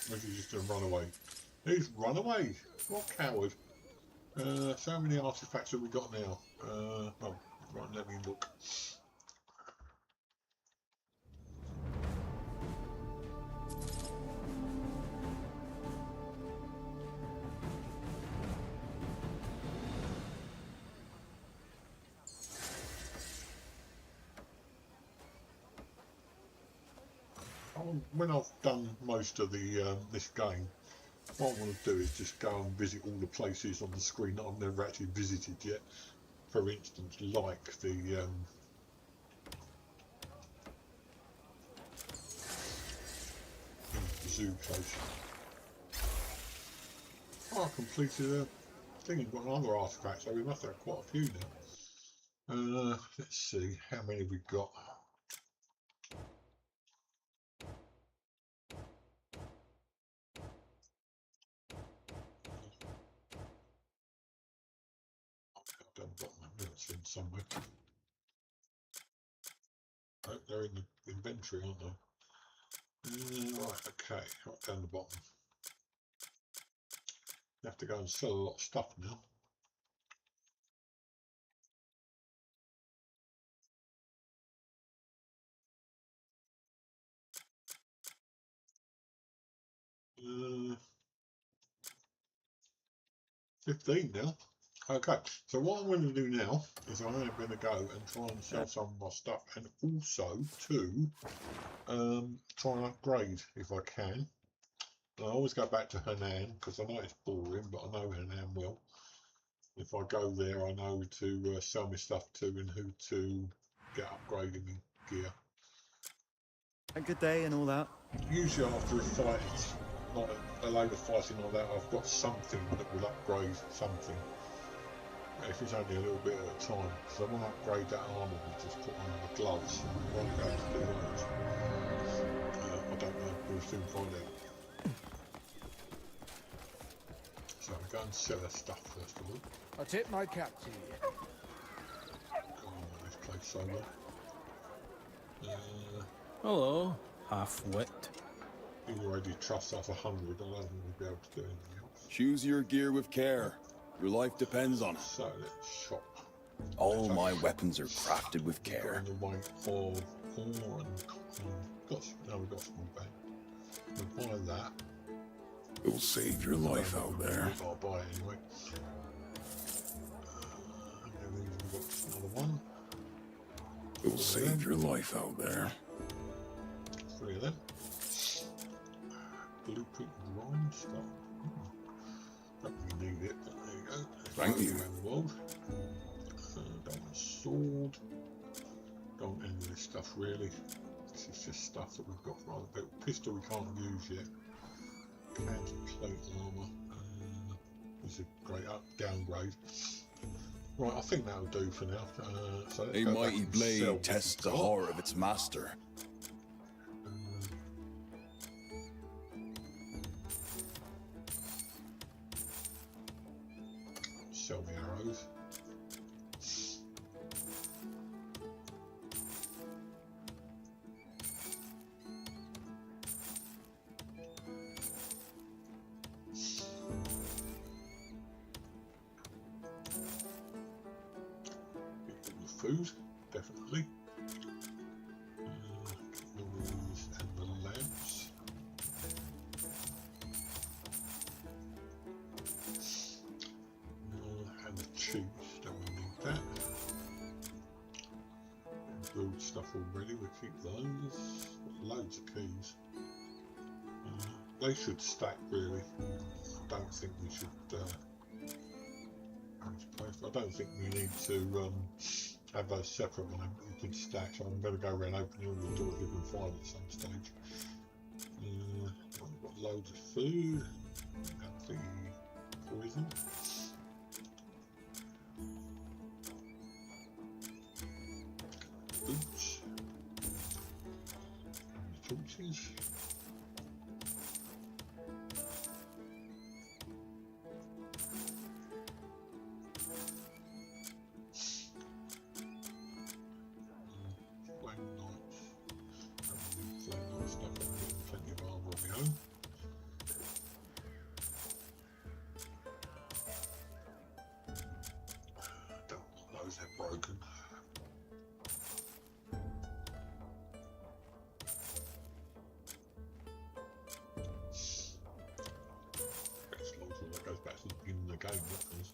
Or is he just going to run away? He's run away. What coward. So how many artifacts have we got now? Oh, right, let me look. When I've done most of the this game, what I want to do is just go and visit all the places on the screen that I've never actually visited yet. For instance, like the zoo place. Oh, I completed a thing and got another artifact, so we must have quite a few now. Let's see, how many we got? I've got my notes in somewhere. Oh, they're in the inventory, aren't they? Right, okay, right down the bottom. You have to go and sell a lot of stuff now. Uh, 15 now. Okay, so what I'm going to do now is I'm going to go and try and sell some of my stuff, and also to try and upgrade if I can. And I always go back to Hernan because I know it's boring, but I know Hernan well. If I go there, I know to sell my stuff to and who to get upgrading my gear. A good day and all that. Usually after a fight, it's not a load of fighting like that, I've got something that will upgrade something. If it's only a little bit at a time, because I want to upgrade that armour we just put on the gloves. I won't be able to do those. I don't know, we'll soon find out. So we go and sell our stuff first of all. I tip my cap to you. Go on with this place solo. Hello, half-wit. He already trusts us 100, I don't think we'll be able to do anything else. Choose your gear with care. Your life depends on it. So let's shop. All my weapons are crafted with care. On the way of ore and now we've got small bag. We'll buy that. It will save your life out there. I'll buy it anyway. And then we've got another one. It will save your life out there. 3 of them. Blueprint rhinestone. Don't really need it, but there you go. Thank you. Around the world. Don't want a sword. Don't want any of this stuff really. This is just stuff that we've got rather bit. Pistol we can't use yet. Cans of plate armour. This is a great downgrade. Right, I think that'll do for now. So let's A go back mighty and sell blade what tests we've the got. horror of its master. Sell the arrows. The food, definitely. Candles and the lamps. And the cheese, don't we need that? Build stuff already, we'll keep those. Got loads of keys. They should stack really. I don't think we should I don't think we need to have those separate when you could stack, so I'm going to go around opening all the doors we can find at some stage. We've got loads of food and the poison. Boots. And the torches. go. Don't want those, they're broken. That goes back to the beginning of the game, that does.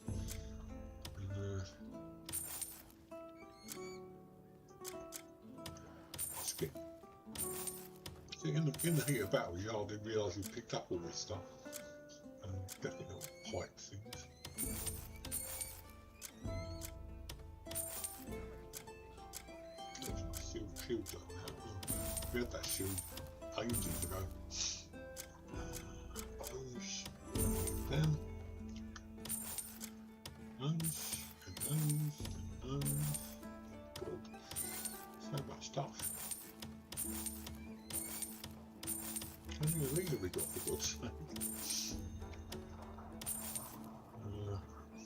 Skip. See, in the heat of battle, you hardly realise you picked up all this stuff. Definitely not pipe things. Shield though. We had that shield ages ago. Those, them, those, and those, and those. God, so much stuff. How many of these have we got, for God's sake?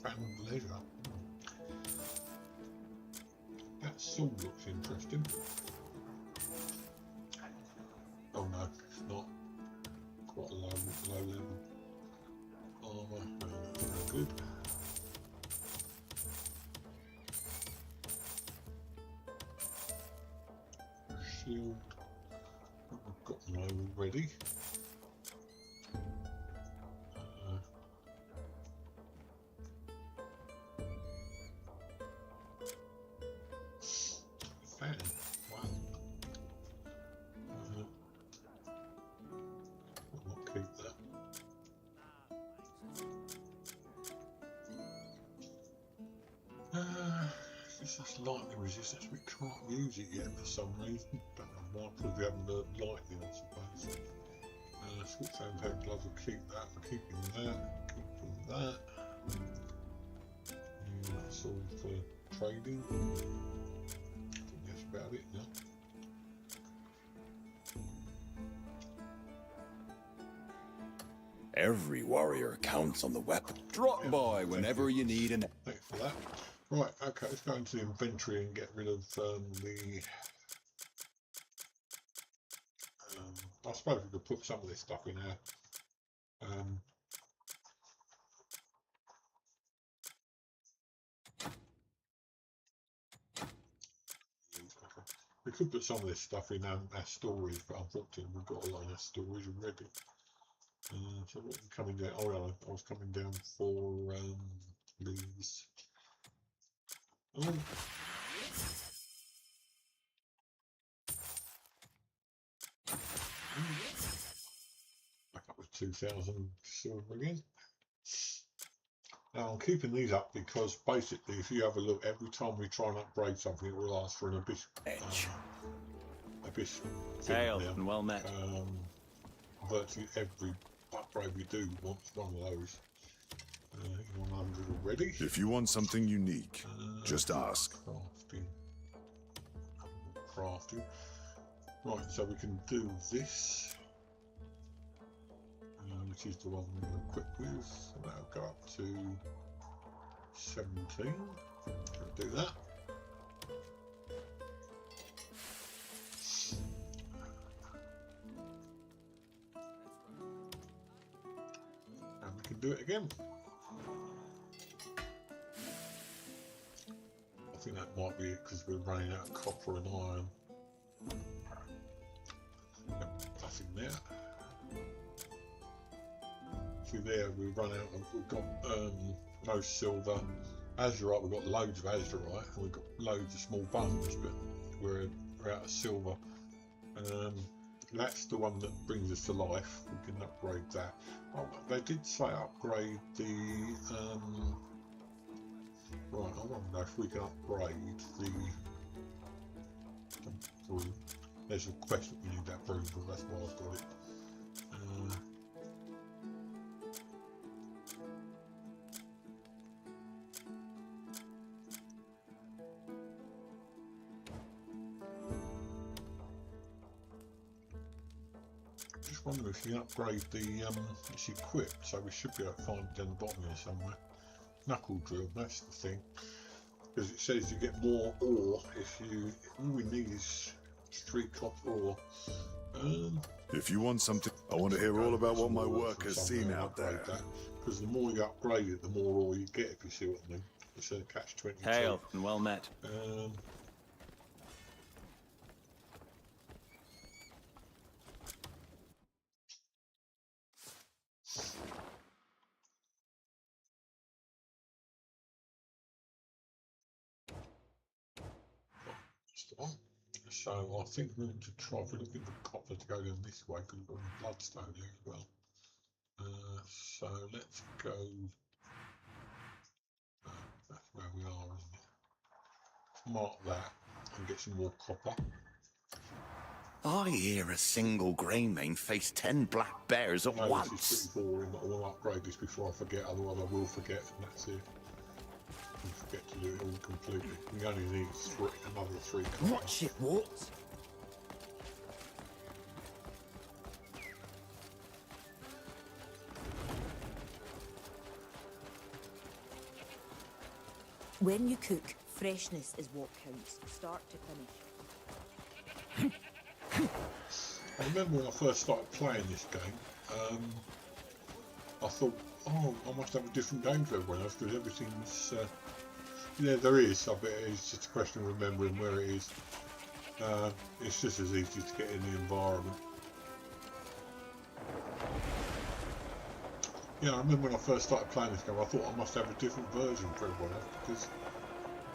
Found leisure. That sword looks interesting. Oh no, it's not. Quite a low level armour. No, good. Shield. I've got one already. Fan. Wow. I'll keep that. This is lightning resistance. We can't use it yet for some reason. Don't know why. Probably haven't learned lightning, I suppose. Switch over head gloves. We'll keep that. We're keeping that. Keeping that. That's all for trading. I think that's about it now. Every warrior counts on the weapon. Drop by whenever you need an... Thanks for that. Right, okay, let's go into the inventory and get rid of I suppose we could put some of this stuff in there. We could put some of this stuff in our storage, but unfortunately we've got a lot of our storage already. So what are coming down? Oh yeah, I was coming down for these. Oh. Back up with 2,000 silver again. Now I'm keeping these up because basically, if you have a look, every time we try and upgrade something, it will ask for an abyss. Abyss. Hail and well met. Virtually every upgrade we do wants one of those. 100 already. If you want something unique, just ask. Crafting. Right, so we can do this, which is the one we're equipped with. So that'll go up to 17. We'll do that. And we can do it again. I think that might be it because we're running out of copper and iron. Nothing there. See there, we've run out of, we've got no silver. Azurite, we've got loads of azurite, and we've got loads of small bones, but we're out of silver. That's the one that brings us to life. We can upgrade that. Oh, they did say upgrade the right, I wonder if we can upgrade the there's a quest that we need that broom for, that's why I've got it. Just wonder if you can upgrade the it's equipped, so we should be able to find it down the bottom here somewhere. Knuckle drill, that's the thing. Because it says you get more ore if you, all we need is 3 copper ore. If you want something, I want to hear all about what my workers seen out there. Because the more you upgrade it, the more ore you get, if you see what I mean. It's a catch-22. Hail and well met. So I think we're going to try for looking for copper to go down this way because we've got a bloodstone here as well. So let's go. That's where we are, isn't it? Mark that and get some more copper. I hear a single grey mane face 10 black bears at once. This is pretty boring, but I want to upgrade this before I forget, otherwise I will forget, and that's it. We forget to do it all completely. We only need another 3 copper. Watch it, what? When you cook, freshness is what counts, start to finish. I remember when I first started playing this game, I thought, oh, I must have a different game for everyone else because everything's... yeah, there is. I bet it's just a question of remembering where it is. It's just as easy to get in the environment. Yeah, I remember when I first started playing this game, I thought I must have a different version for everyone else because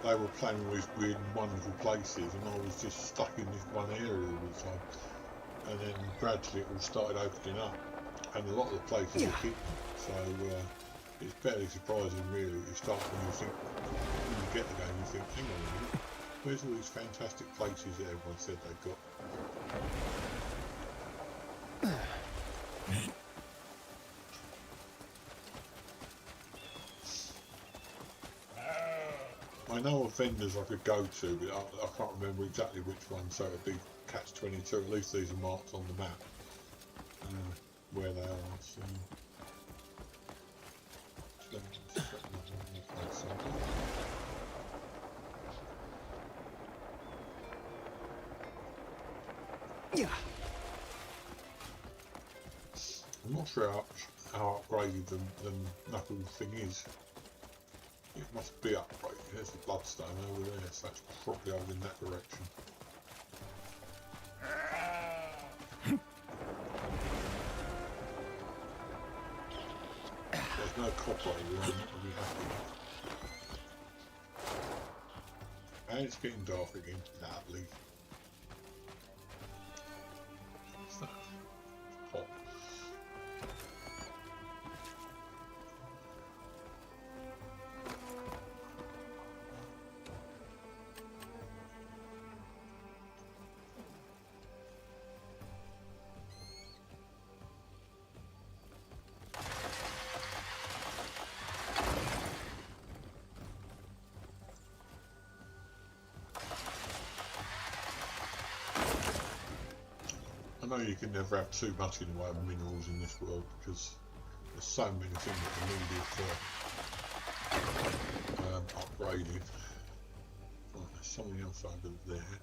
they were playing all these weird and wonderful places and I was just stuck in this one area all the time. And then gradually it all started opening up and a lot of the places are hidden, so it's barely surprising really. You start when you think, when you get the game you think, hang on a minute, where's all these fantastic places that everyone said they got? I know of vendors I could go to, but I can't remember exactly which one, so it would be catch-22. At least these are marked on the map where they are. So. Yeah. I'm not sure how upgraded the knuckle thing is. It must be upgraded. There's the bloodstone over there, so that's probably over in that direction. There's no copper over there, I'm not really happy. And it's getting dark again. Lovely. What's that? Hot. I know you can never have too much in the way of minerals in this world because there's so many things that are needed for upgrading. Right, there's something else over there.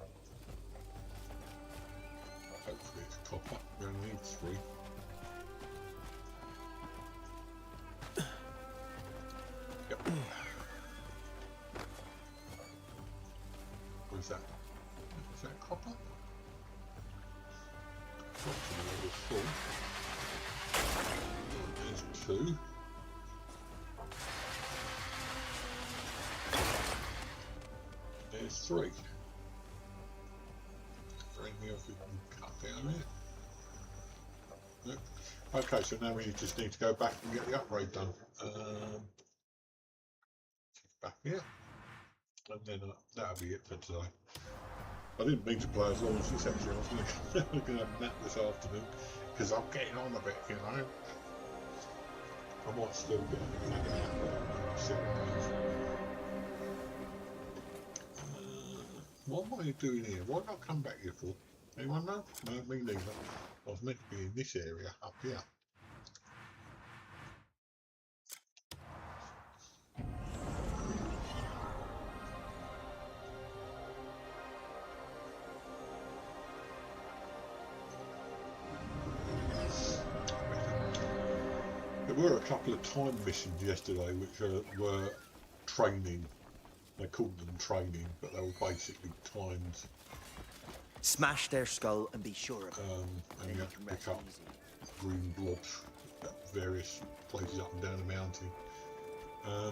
Hopefully it's copper. We only need 3. Yep. Where's that? Is that copper? There's 2. There's 3. Is there anything else we can cut down here? Nope. Okay, so now we just need to go back and get the upgrade done. Back here. And then that'll be it for today. I didn't mean to play as long as this actually. I was going to have a nap this afternoon because I'm getting on a bit, you know. I might still get a nap. What am I doing here? What did I come back here for? Anyone know? No, me neither. I was meant to be in this area up here. There were a couple of time missions yesterday which were training. They called them training, but they were basically timed. Smash their skull and be sure of it. And you had to pick up green blobs at various places up and down the mountain. I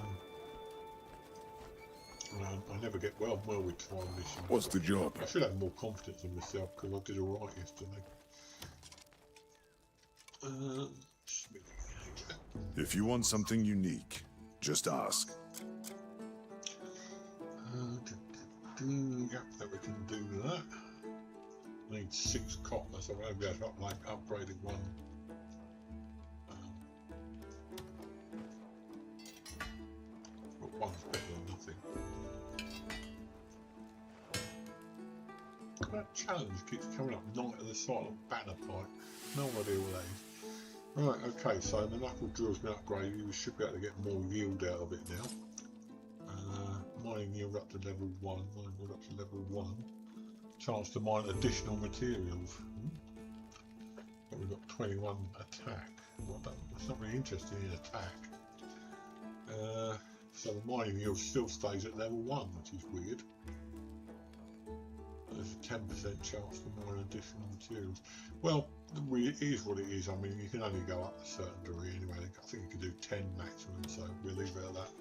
never get well with time missions. What's the job? I should have more confidence in myself because I did alright yesterday. If you want something unique, just ask. Yep, that we can do that. Need 6 copper, so maybe I've got like upgraded one. But one's better than nothing. That challenge keeps coming up, Night of the Silent Banner Pipe. No idea what that is. Right, okay, so the knuckle drill's been upgraded. We should be able to get more yield out of it now. Mining yield up to level 1. Mining yield up to level 1. Chance to mine additional materials. But we've got 21 attack. Well, that's not really interesting in attack. So the mining yield still stays at level 1, which is weird. There's a 10% chance to mine additional materials. Well, it is what it is. I mean, you can only go up a certain degree anyway. I think you can do 10 maximum, so we'll leave it at that.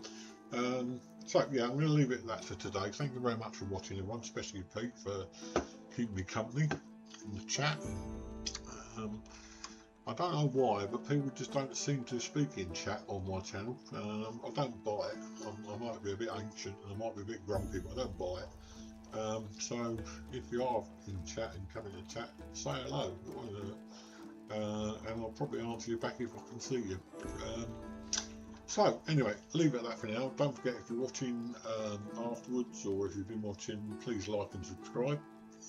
So yeah, I'm going to leave it at that for today. Thank you very much for watching, everyone, especially Pete for keeping me company in the chat. I don't know why, but people just don't seem to speak in chat on my channel. I don't buy it. I might be a bit ancient and I might be a bit grumpy, but I don't buy it. So if you are in chat and come in the chat, say hello, and I'll probably answer you back if I can see you. So anyway, leave it at that for now. Don't forget, if you're watching afterwards, or if you've been watching, please like and subscribe.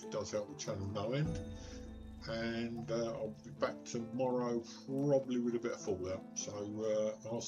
It does help the channel no end. And I'll be back tomorrow, probably with a bit of fallout. So I'll see